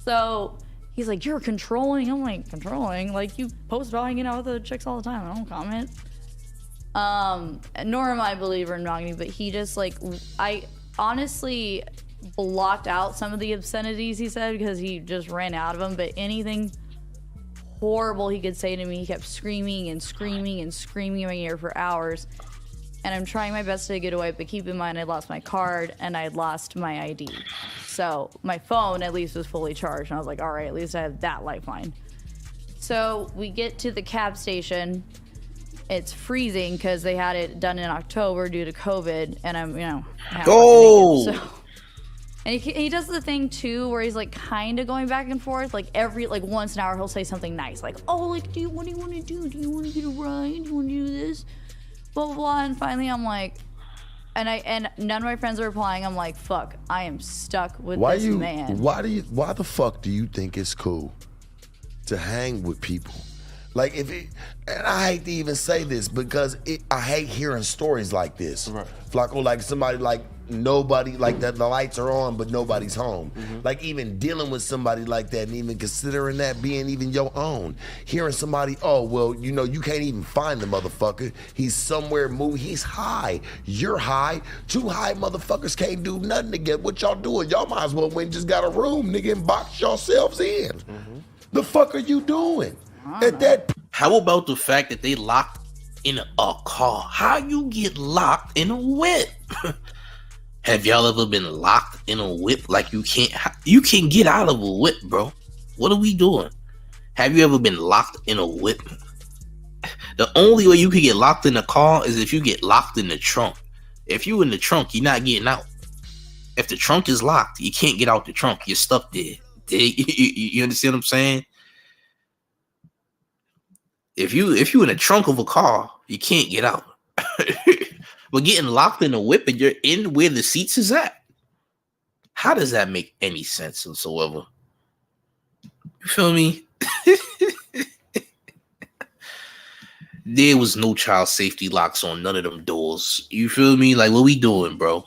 E: So he's like, you're controlling. I'm like, controlling? Like, you post about hanging out with the chicks all the time. I don't comment. Nor am I a believer in monogamy, but he just, like, I honestly blocked out some of the obscenities he said because he just ran out of them. But anything horrible he could say to me, he kept screaming and screaming and screaming in my ear for hours. And I'm trying my best to get away, but keep in mind I lost my card and I lost my ID. So my phone at least was fully charged. And I was like, all right, at least I have that lifeline. So we get to the cab station. It's freezing because they had it done in October due to COVID. And I'm, so. And he does the thing too where he's like kind of going back and forth. Like once an hour he'll say something nice. Like, oh, like, what do you want to do? Do you want to get a ride? Do you want to do this? Blah, blah, blah. And finally I'm like, and none of my friends are replying. I'm like, fuck, I am stuck with this man.
D: Why the fuck do you think it's cool to hang with people? Like, and I hate to even say this because I hate hearing stories like this. Right. Flacco, like somebody like nobody, like the lights are on but nobody's home. Mm-hmm. Like even dealing with somebody like that and even considering that being even your own. Hearing somebody, oh, well, you can't even find the motherfucker. He's somewhere moving. He's high. You're high. Two high motherfuckers can't do nothing to get what y'all doing. Y'all might as well went and just got a room, nigga, and box yourselves in. Mm-hmm. The fuck are you doing?
B: How about the fact that they locked in a car? How you get locked in a whip? Have y'all ever been locked in a whip? Like you can get out of a whip, bro. What are we doing? Have you ever been locked in a whip? The only way you can get locked in a car is if you get locked in the trunk. If you in the trunk, you're not getting out. If the trunk is locked, you can't get out the trunk. You're stuck there. You understand what I'm saying? If you in the trunk of a car, you can't get out. But getting locked in a whip and you're in where the seats is at, how does that make any sense whatsoever? You feel me? There was no child safety locks on none of them doors. You feel me? Like, what we doing, bro?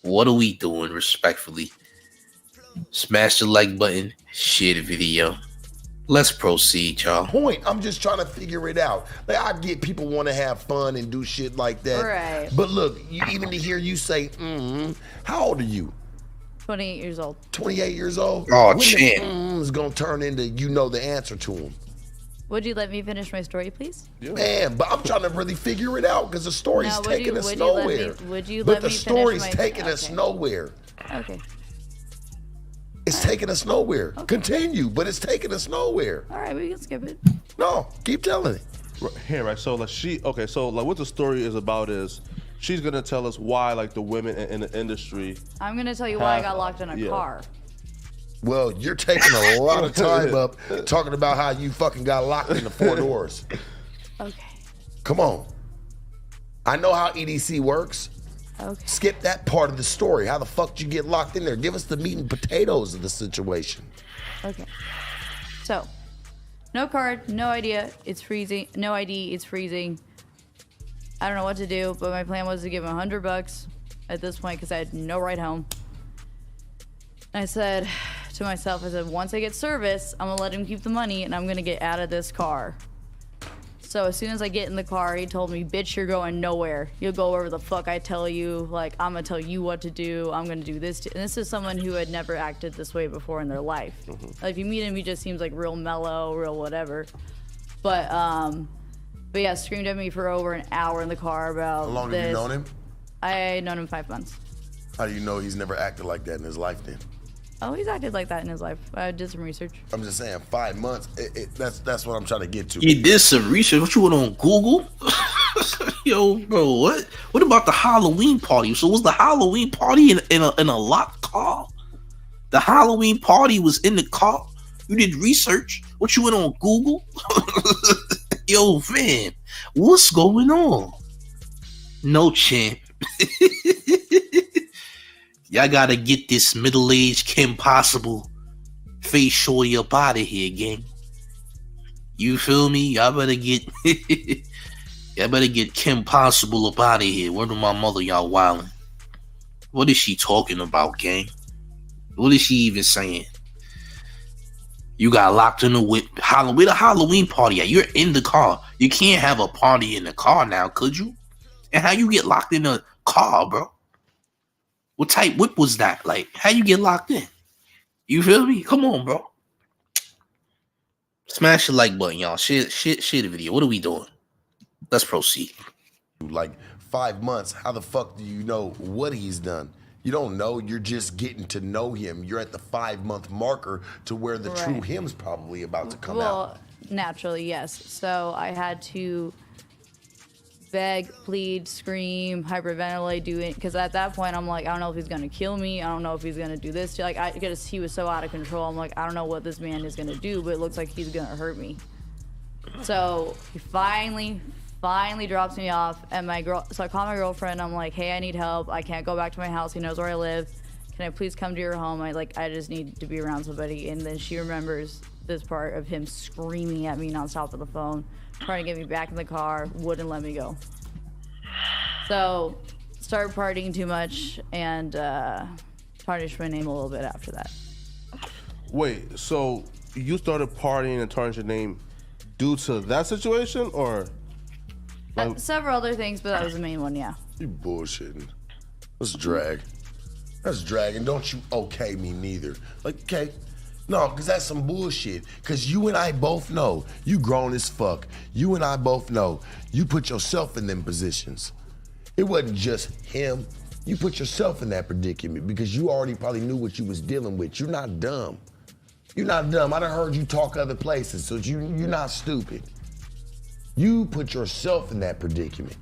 B: What are we doing, respectfully? Smash the like button, share the video. Let's proceed, y'all.
D: Point. I'm just trying to figure it out. Like, I get people want to have fun and do shit like that. Right. But look, even to hear you say, how old are you?
E: 28 years old.
D: 28 years old?
B: Oh, shit.
D: Is going to turn into the answer to him.
E: Would you let me finish my story, please?
D: Yeah. Man, but I'm trying to really figure it out because the story's taking us nowhere.
E: Would you let me finish my...
D: But the story's taking us nowhere.
E: Okay.
D: It's taking us nowhere. Okay. Continue, but it's taking us nowhere.
E: All right, we can skip it.
D: No, keep telling it.
F: Right. So like what the story is about is she's gonna tell us why like the women in the industry.
E: I'm gonna tell you why I got locked in a car.
D: Well, you're taking a lot of time up talking about how you fucking got locked in the four doors.
E: Okay.
D: Come on. I know how EDC works.
E: Okay.
D: Skip that part of the story. How the fuck did you get locked in there? Give us the meat and potatoes of the situation.
E: Okay. So, no card, no idea, it's freezing. No ID, it's freezing. I don't know what to do, but my plan was to give him $100 at this point because I had no ride home. And I said to myself, once I get service, I'm gonna let him keep the money and I'm gonna get out of this car. So as soon as I get in the car, he told me, bitch, you're going nowhere. You'll go wherever the fuck I tell you. Like, I'm going to tell you what to do. I'm going to do this. And this is someone who had never acted this way before in their life. Like, if you meet him, he just seems like real mellow, real whatever. But yeah, screamed at me for over an hour in the car about
D: How long
E: this.
D: have you known him?
E: I known him 5 months.
D: How do you know he's never acted like that in his life then?
E: Oh, he's acted like that in his life. I did some research.
D: I'm just saying, 5 months. That's what I'm trying to get to.
B: You did some research. What you went on Google? Yo, bro, what? What about the Halloween party? So was the Halloween party in a locked car? The Halloween party was in the car. You did research. What you went on Google? Yo, fam, what's going on? No, champ. Y'all gotta get this middle-aged Kim Possible face shorty up out of here, gang. You feel me? Y'all better get Kim Possible up out of here. Where to my mother, y'all wildin'? What is she talking about, gang? What is she even saying? You got locked in the whip. Where the Halloween party at? You're in the car. You can't have a party in the car now, could you? And how you get locked in a car, bro? What type whip was that? Like, how you get locked in? You feel me? Come on, bro. Smash the like button, y'all. Share the video. What are we doing? Let's proceed.
D: Like 5 months, how the fuck do you know what he's done? You don't know. You're just getting to know him. You're at the 5 month marker to where the true him's probably about to come out.
E: Well, naturally, yes. So I had to beg, plead, scream, hyperventilate, do it, because at that point I'm like, I don't know if he's gonna kill me. I don't know if he's gonna do this. Like, he was so out of control. I'm like, I don't know what this man is gonna do, but it looks like he's gonna hurt me. So he finally drops me off, and so I call my girlfriend. I'm like, hey, I need help. I can't go back to my house. He knows where I live. Can I please come to your home? I just need to be around somebody. And then she remembers this part of him screaming at me nonstop on the phone, trying to get me back in the car, wouldn't let me go. So started partying too much and tarnished my name a little bit after that.
F: Wait, so you started partying and tarnished your name due to that situation, or?
E: Several other things, but that was the main one, yeah.
D: You bullshitting. That's drag. That's dragging. Don't you okay me neither. Like, okay. No, because that's some bullshit. Because you and I both know you grown as fuck. You and I both know you put yourself in them positions. It wasn't just him. You put yourself in that predicament because you already probably knew what you was dealing with. You're not dumb. You're not dumb. I done heard you talk other places, so you're not stupid. You put yourself in that predicament.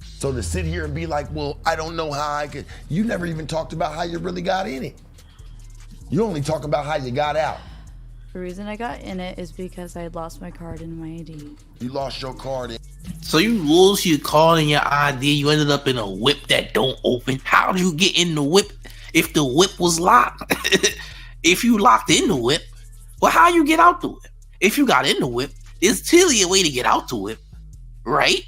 D: So to sit here and be like, well, I don't know how I could. You never even talked about how you really got in it. You only talk about how you got out.
E: The reason I got in it is because I had lost my card and my ID.
D: You lost your card.
B: So you lose your card and your ID. You ended up in a whip that don't open. How did you get in the whip if the whip was locked? If you locked in the whip, well, how you get out the whip? If you got in the whip, there's clearly a way to get out the whip, right?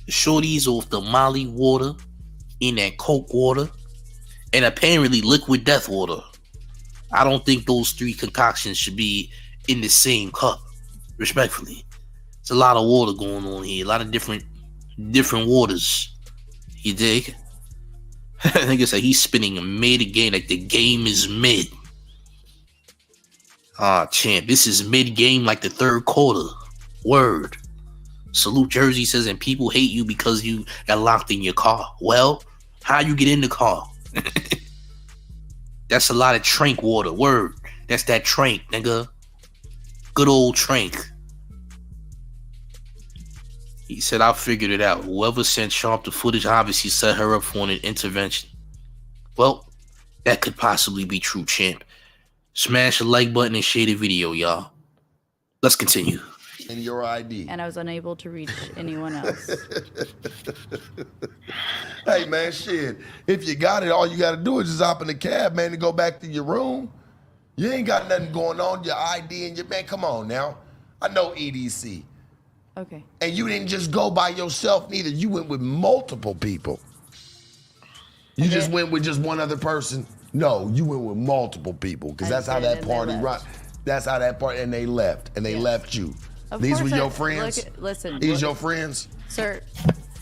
B: Shorties off the Molly water, in that Coke water, and apparently liquid death water. I don't think those three concoctions should be in the same cup, respectfully. It's a lot of water going on here, a lot of different waters. You dig? I think it's like he's spinning a mid game, like the game is mid. Champ, this is mid game, like the third quarter. Word. Salute Jersey says, and people hate you because you got locked in your car. Well, how you get in the car? That's a lot of trank water. Word. That's that trank, nigga. Good old trank. He said, I figured it out. Whoever sent Sharp the footage obviously set her up for an intervention. Well, that could possibly be true, champ. Smash the like button and share the video, y'all. Let's continue.
D: And your ID.
E: And I was unable to reach anyone else.
D: Hey, man, shit. If you got it, all you got to do is just hop in the cab, man, and go back to your room. You ain't got nothing going on. Your ID and your, man, come on now. I know EDC.
E: Okay.
D: And you didn't just go by yourself neither. You went with multiple people. You just went with just one other person? No, you went with multiple people because that's how that party run. That's how that part, and they left, and they left you.
E: Of
D: These were
E: course
D: your friends?
E: Listen.
D: These your friends?
E: Sir,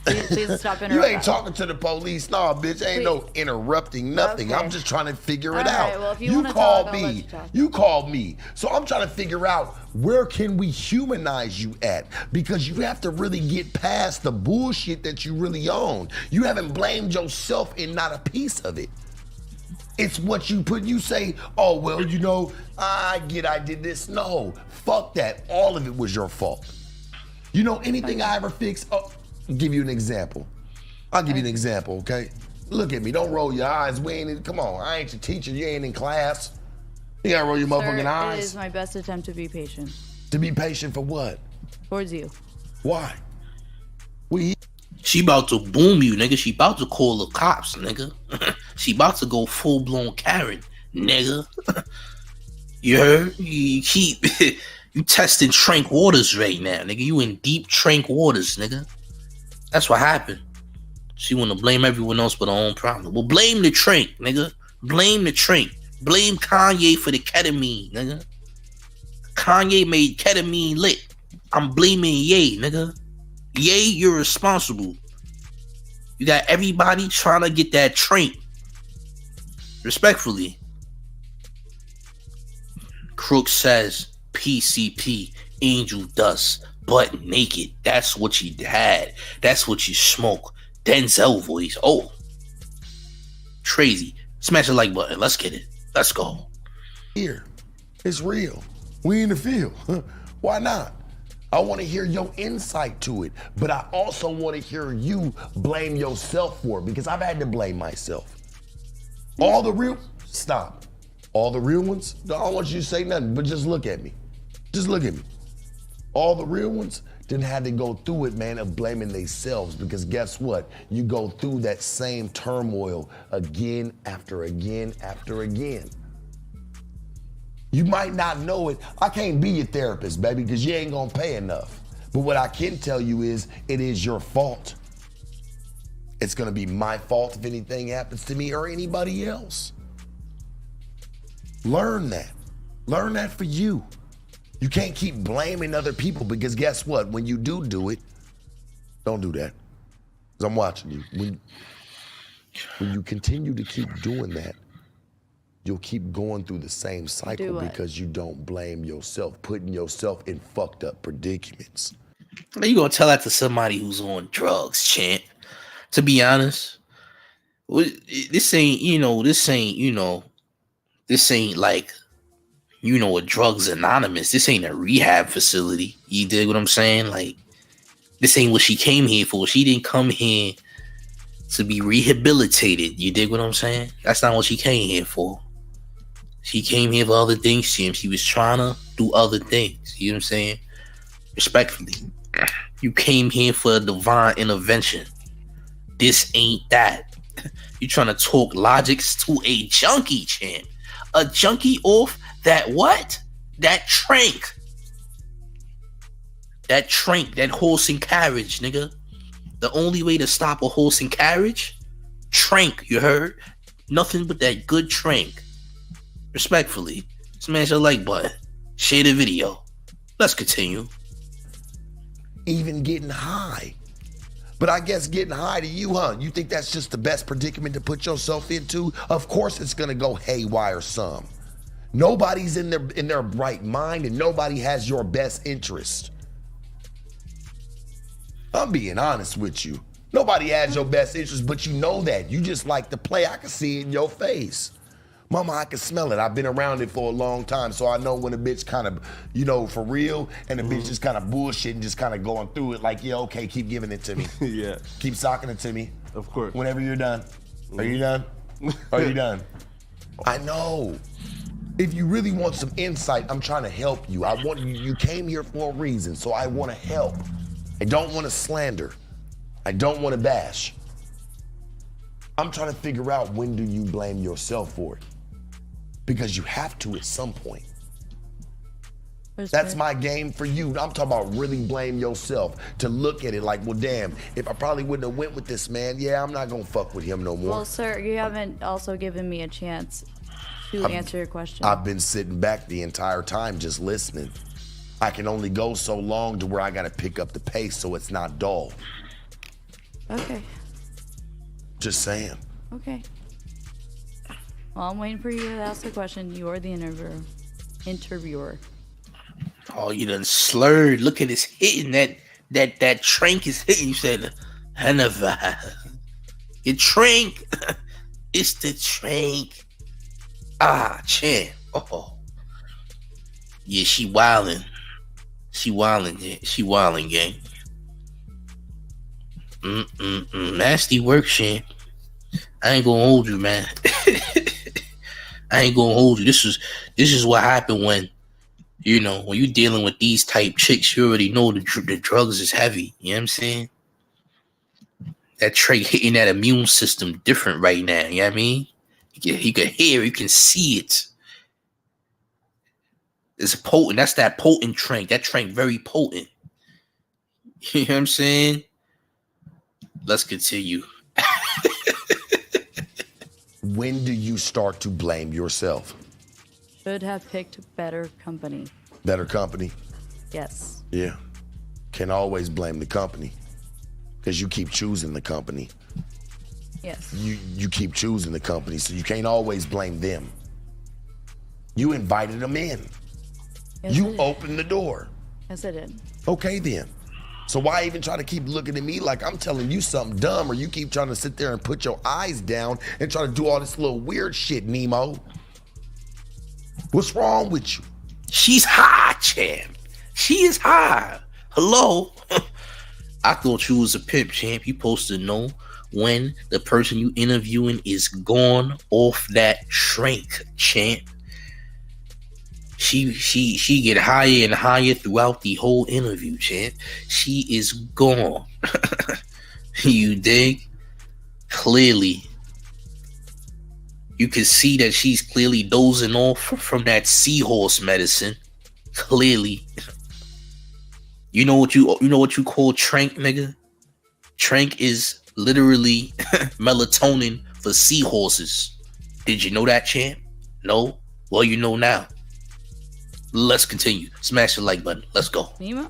E: please stop interrupting.
D: You ain't talking to the police. No, bitch. Ain't no interrupting nothing.
E: Okay.
D: I'm just trying to figure it
E: All
D: out.
E: right, well, if you wanna talk, I'll let you talk.
D: You called me. So I'm trying to figure out where can we humanize you at? Because you have to really get past the bullshit that you really own. You haven't blamed yourself in not a piece of it. It's what you put. You say, oh, well, you know, I did this. No, fuck that. All of it was your fault. You know, anything I ever fixed, I'll give you an example. I'll give you an example, okay? Look at me. Don't roll your eyes. We ain't in, come on. I ain't your teacher. You ain't in class. You gotta roll your motherfucking eyes.
E: It is my best attempt to be patient.
D: To be patient for what?
E: Towards you.
D: Why?
B: She about to boom you, nigga. She about to call the cops, nigga. She about to go full-blown Karen, nigga. You heard? You keep... You testing trank waters right now, nigga. You in deep trank waters, nigga. That's what happened. She want to blame everyone else but her own problem. Well, blame the trank, nigga. Blame the trank. Blame Kanye for the ketamine, nigga. Kanye made ketamine lit. I'm blaming Ye, nigga. Ye, you're responsible. You got everybody trying to get that trank. Respectfully. Crook says... PCP, angel dust, butt naked. That's what you had. That's what you smoke. Denzel voice. Oh, crazy. Smash the like button. Let's get it. Let's go.
D: Here, it's real. We in the field. Why not? I want to hear your insight to it, but I also want to hear you blame yourself for it because I've had to blame myself. All the real, stop. All the real ones, I don't want you to say nothing, but just look at me. Just look at me. All the real ones didn't have to go through it, man, of blaming themselves because guess what? You go through that same turmoil again after again after again. You might not know it. I can't be your therapist, baby, because you ain't gonna pay enough. But what I can tell you is it is your fault. It's gonna be my fault if anything happens to me or anybody else. Learn that. Learn that for you. You can't keep blaming other people because guess what? When you do it, don't do that. Because I'm watching you. When you continue to keep doing that, you'll keep going through the same cycle because you don't blame yourself, putting yourself in fucked up predicaments.
B: How you gonna tell that to somebody who's on drugs, champ? To be honest, this ain't like, a drugs anonymous. This ain't a rehab facility. You dig what I'm saying? Like, this ain't what she came here for. She didn't come here to be rehabilitated. You dig what I'm saying? That's not what she came here for. She came here for other things, Jim. She was trying to do other things. You know what I'm saying? Respectfully. You came here for a divine intervention. This ain't that. You trying to talk logics to a junkie, champ. A junkie off that what? That trank. That trank, that horse and carriage, nigga. The only way to stop a horse and carriage? Trank, you heard? Nothing but that good trank. Respectfully, smash the like button. Share the video. Let's continue.
D: Even getting high. But I guess getting high to you, huh? You think that's just the best predicament to put yourself into? Of course it's gonna go haywire some. Nobody's in their right mind and nobody has your best interest. I'm being honest with you. Nobody has your best interest, but you know that. You just like to play. I can see it in your face. Mama, I can smell it. I've been around it for a long time, so I know when a bitch kind of, for real, and the bitch just kind of bullshit and just kind of going through it like, yeah, okay, keep giving it to me.
F: Yeah.
D: Keep socking it to me.
F: Of course.
D: Whenever you're done. Are you done? Are you done? I know. If you really want some insight, I'm trying to help you. I want you came here for a reason, so I want to help. I don't want to slander. I don't want to bash. I'm trying to figure out when do you blame yourself for it? Because you have to at some point. That's my game for you. I'm talking about really blame yourself to look at it like, well, damn, if I probably wouldn't have went with this man, yeah, I'm not gonna fuck with him no more.
E: Well, sir, you haven't also given me a chance to answer your question.
D: I've been sitting back the entire time just listening. I can only go so long to where I got to pick up the pace so it's not dull.
E: Okay.
D: Just saying.
E: Okay. Well, I'm waiting for you to ask the question. You are the interviewer.
B: Oh, you done slurred. Look at this hitting. That trank is hitting. You said, Hannah. Your trank. It's the trank. Ah, champ. Oh. Yeah, she wildin'. She wildin', gang. Nasty work, champ. I ain't gonna hold you, man. I ain't gonna hold you. This is what happened when, when you dealing with these type chicks, you already know the drugs is heavy. You know what I'm saying? That trait hitting that immune system different right now. You know what I mean? You can hear, you can see it. It's potent. That's that potent trank. That trank very potent. You know what I'm saying? Let's continue.
D: When do you start to blame yourself?
E: Should have picked better company.
D: Better company?
E: Yes.
D: Yeah. Can always blame the company. Because you keep choosing the company.
E: Yes.
D: You keep choosing the company, so you can't always blame them. You invited them in.
E: Yes,
D: You opened the door.
E: Yes, I did.
D: Okay, then. So why even try to keep looking at me like I'm telling you something dumb, or you keep trying to sit there and put your eyes down and try to do all this little weird shit, Nemo? What's wrong with you?
B: She's high, champ. She is high. Hello? I thought you was a pimp, champ. You supposed to know when the person you interviewing is gone off that shrink, champ. She get higher and higher throughout the whole interview, champ. She is gone. You dig? Clearly. You can see that she's clearly dozing off from that seahorse medicine. Clearly. You know what you call trank, nigga? Trank is literally melatonin for seahorses. Did you know that, champ? No? Well, you know now. Let's continue. Smash the like button. Let's go.
E: Nemo?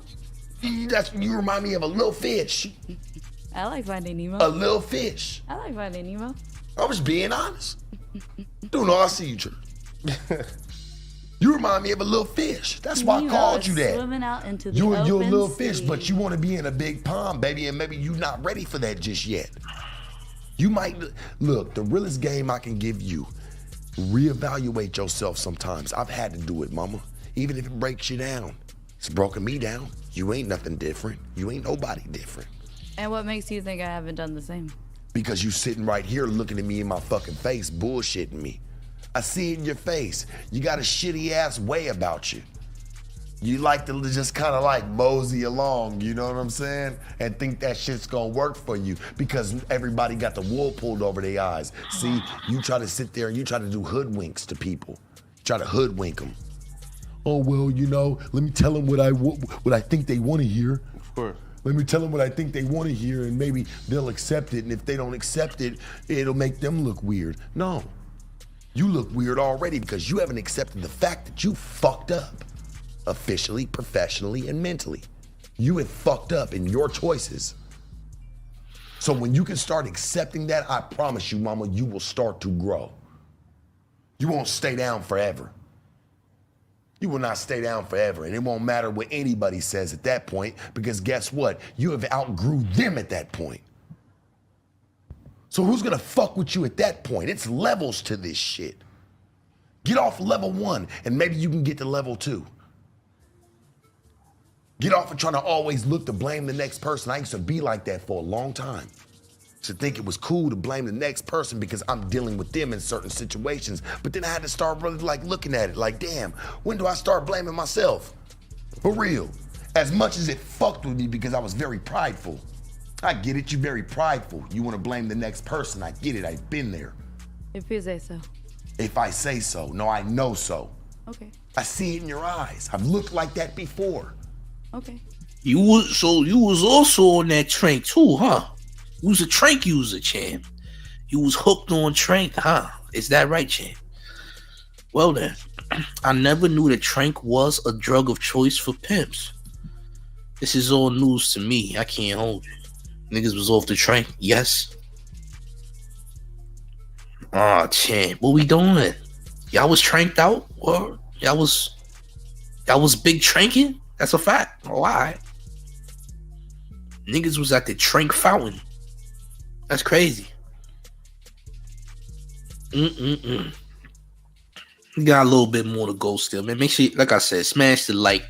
D: You remind me of a little fish.
E: I like Finding Nemo.
D: A little fish.
E: I like Finding Nemo.
D: I was being honest. Dude, no, I see you, Trey. You remind me of a little fish. That's why I called you that.
E: Swimming out into the
D: You're a
E: open
D: little
E: sea.
D: fish, but you want to be in a big pond, baby, and maybe you're not ready for that just yet. You might, look, the realest game I can give you, reevaluate yourself sometimes. I've had to do it, mama. Even if it breaks you down. It's broken me down. You ain't nothing different. You ain't nobody different.
E: And what makes you think I haven't done the same?
D: Because you sitting right here looking at me in my fucking face, bullshitting me. I see it in your face. You got a shitty ass way about you. You like to just kind of like mosey along, you know what I'm saying? And think that shit's gonna work for you because everybody got the wool pulled over their eyes. See, you try to sit there and you try to do hoodwinks to people. You try to hoodwink them. Oh, well, let me tell them what I think they want to hear.
F: Of course.
D: Let me tell them what I think they want to hear, and maybe they'll accept it. And if they don't accept it, it'll make them look weird. No, you look weird already because you haven't accepted the fact that you fucked up. Officially, professionally, and mentally. You have fucked up in your choices. So when you can start accepting that, I promise you, mama, you will start to grow. You won't stay down forever. You will not stay down forever, and it won't matter what anybody says at that point, because guess what? You have outgrew them at that point. So who's gonna fuck with you at that point? It's levels to this shit. Get off level 1, and maybe you can get to level 2. Get off of trying to always look to blame the next person. I used to be like that for a long time. To think it was cool to blame the next person because I'm dealing with them in certain situations. But then I had to start really like looking at it like, damn, when do I start blaming myself? For real. As much as it fucked with me because I was very prideful. I get it, you're very prideful. You want to blame the next person. I get it, I've been there.
E: If you say so.
D: If I say so. No, I know so.
E: Okay.
D: I see it in your eyes. I've looked like that before.
E: Okay.
B: You was also on that trank too, huh? You was a trank user, champ. You was hooked on trank, huh? Is that right, champ? Well then, I never knew that Trank was a drug of choice for pimps. This is all news to me. I can't hold you. Niggas was off the Trank, yes. Aw, champ, what we doing? Y'all was tranked out? Or y'all was big tranking? That's a fact. Why? Niggas was at the Trank fountain. That's crazy. We got a little bit more to go still, man. Make sure, like I said, smash the like,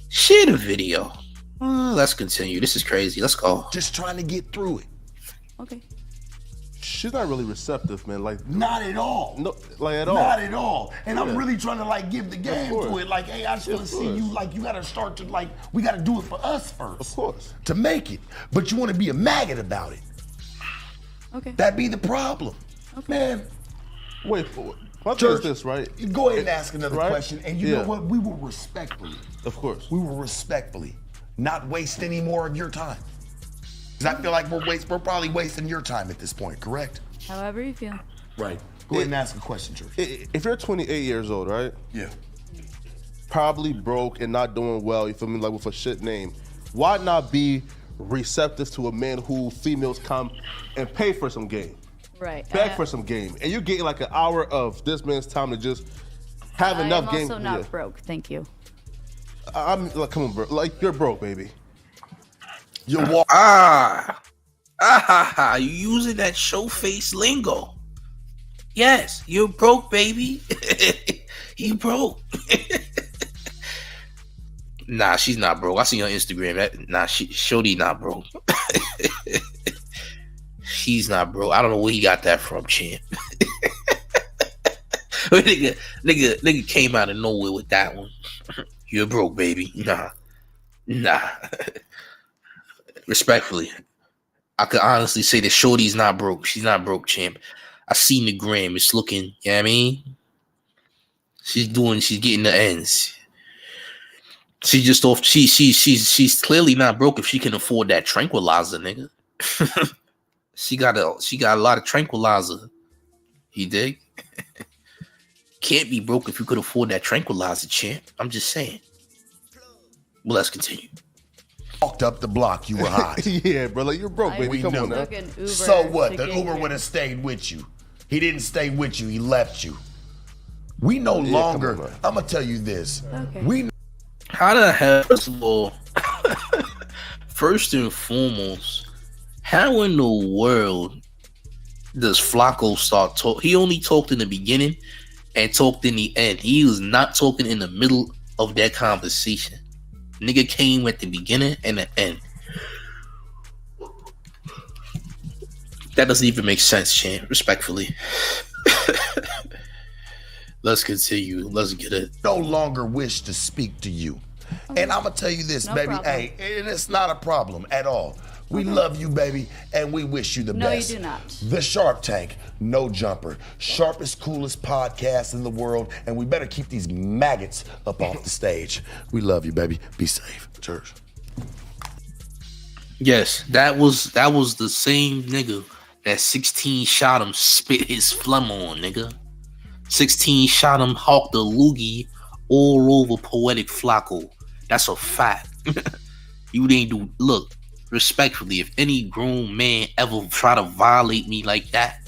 B: share the video. Let's continue. This is crazy. Let's go.
D: Just trying to get through it.
E: Okay.
F: She's not really receptive, man. Like,
D: Not at all.
F: no, like at all.
D: Not at all. And I'm
F: Yeah.
D: really trying to like give the game
F: course.
D: to it. Like, hey, I just want to
F: Of
D: see you.
F: course.
D: Like, you got to start to like, we got to do it for us first.
F: Of course.
D: To make it. But you want to be a maggot about it.
E: Okay.
D: That be the problem. Man,
F: Wait, my thing is
D: Church,
F: this, right?
D: you go ahead and ask another
F: Right?
D: question. And you
F: Yeah.
D: know what? We will respectfully not waste any more of your time. Because I feel like we're probably wasting your time at this point, correct?
E: However you feel.
D: Right. Go ahead and ask a question, Church.
F: If you're 28 years old, right?
D: Yeah.
F: Probably broke and not doing well, you feel me, like with a shit name, why not be receptive to a man who females come and pay for some game?
E: Right.
F: Beg for some game. And you're getting like an hour of this man's time to just have enough game.
E: I'm also not broke, thank you.
F: I'm like, come on, bro. Like, you're broke, baby.
D: You're
B: You using that Showface lingo. Yes, you're broke, baby. You broke. Nah, she's not broke. I see her on Instagram. Shorty not broke. She's not broke. I don't know where he got that from, champ. nigga came out of nowhere with that one. You're broke, baby. Nah. Respectfully, I could honestly say that Shorty's not broke. She's not broke, champ. I seen the gram. It's looking, you know what I mean? She's getting the ends. She's just off. She's clearly not broke if she can afford that tranquilizer, nigga. She got a lot of tranquilizer. You dig? Can't be broke if you could afford that tranquilizer, champ. I'm just saying. Well, let's continue.
D: walked up the block, you were hot.
F: Yeah, bro, like, you're broke, baby.
D: We
F: Come
D: knew.
F: on now.
E: Took an Uber
D: So what?
E: to
D: The
E: get
D: Uber
E: here.
D: would have stayed with you. He didn't stay with you. He left you. We no
F: Yeah, come
D: longer.
F: on, man.
D: I'm gonna tell you this.
E: Okay.
D: We
B: How the hell, first of all, first and foremost, how in the world does Flacco start talk? He only talked in the beginning and talked in the end. He was not talking in the middle of that conversation. Nigga came at the beginning and the end. That doesn't even make sense, champ. Respectfully. Let's continue. Let's get it.
D: no longer wish to speak to you. And I'm gonna tell you this,
E: No
D: baby.
E: problem.
D: Hey, and it's not a problem at all. We love you, baby, and we wish you the
E: No, you
D: best.
E: do not.
D: The Shark Tank, no jumper, sharpest, coolest podcast in the world, and we better keep these maggots up off the stage. We love you, baby. Be safe, church.
B: Yes, that was the same nigga that 16 shot him, spit his phlegm on, nigga. 16 shot him, hawked the loogie all over Poetic Flacco. That's a fact. You didn't do. Look, respectfully, if any grown man ever try to violate me like that,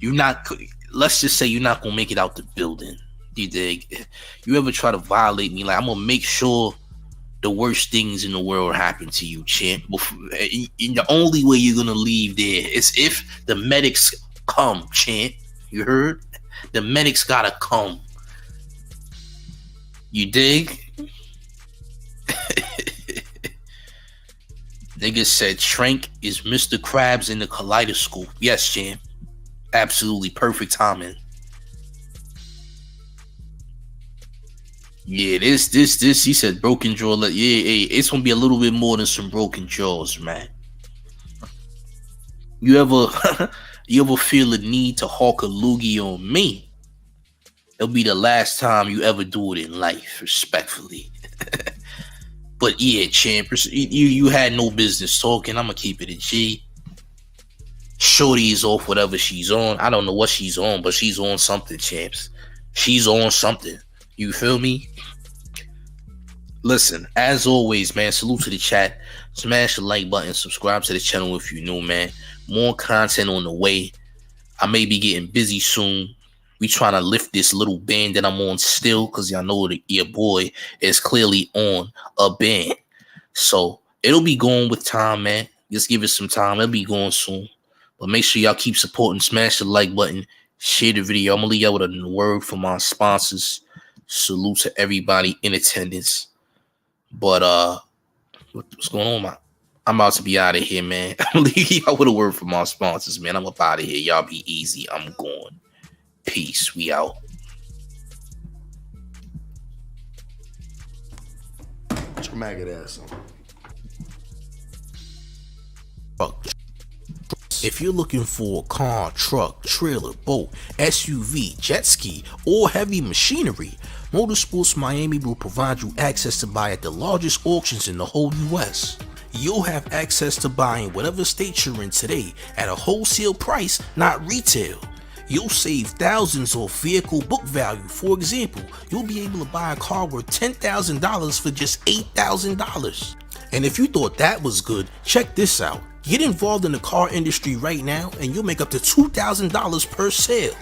B: you're not. Let's just say you're not gonna make it out the building. You dig? If you ever try to violate me, like, I'm gonna make sure the worst things in the world happen to you, champ. And the only way you're gonna leave there is if the medics come, champ. You heard? The medics gotta come. You dig? Nigga said Trank is Mr. Krabs in the kaleidoscope. Yes, champ. Absolutely perfect timing. Yeah, this, he said broken jaw. Yeah, hey, it's gonna be a little bit more than some broken jaws, man. You ever feel the need to hawk a loogie on me? It'll be the last time you ever do it in life, respectfully. But yeah, champ, you had no business talking. I'm gonna keep it a G. Shorty is off whatever she's on. I don't know what she's on, but she's on something, champs. She's on something. You feel me? Listen, as always, man, salute to the chat. Smash the like button, subscribe to the channel if you're new, man. More content on the way. I may be getting busy soon. We trying to lift this little band that I'm on still, because y'all know that your boy is clearly on a band. So it'll be going with time, man. Just give it some time. It'll be going soon. But make sure y'all keep supporting. Smash the like button. Share the video. I'm going to leave y'all with a word from my sponsors. Salute to everybody in attendance. But what's going on, man? I'm about to be out of here, man. I'm going to leave y'all with a word from my sponsors, man. I'm up out of here. Y'all be easy. I'm going. Peace. We out.
D: Put your maggot ass on.
B: If you're looking for a car, truck, trailer, boat, SUV, jet ski, or heavy machinery, Motorsports Miami will provide you access to buy at the largest auctions in the whole US. You'll have access to buying whatever state you're in today at a wholesale price, not retail. You'll save thousands off vehicle book value. For example, you'll be able to buy a car worth $10,000 for just $8,000. And if you thought that was good, check this out. Get involved in the car industry right now and you'll make up to $2,000 per sale.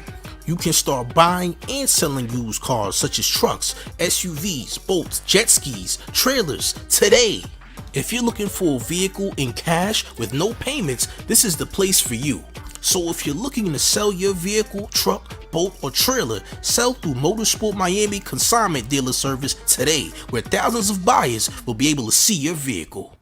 B: You can start buying and selling used cars such as trucks, SUVs, boats, jet skis, trailers today. If you're looking for a vehicle in cash with no payments, this is the place for you. So if you're looking to sell your vehicle, truck, boat, or trailer, sell through Motorsport Miami Consignment Dealer Service today, where thousands of buyers will be able to see your vehicle.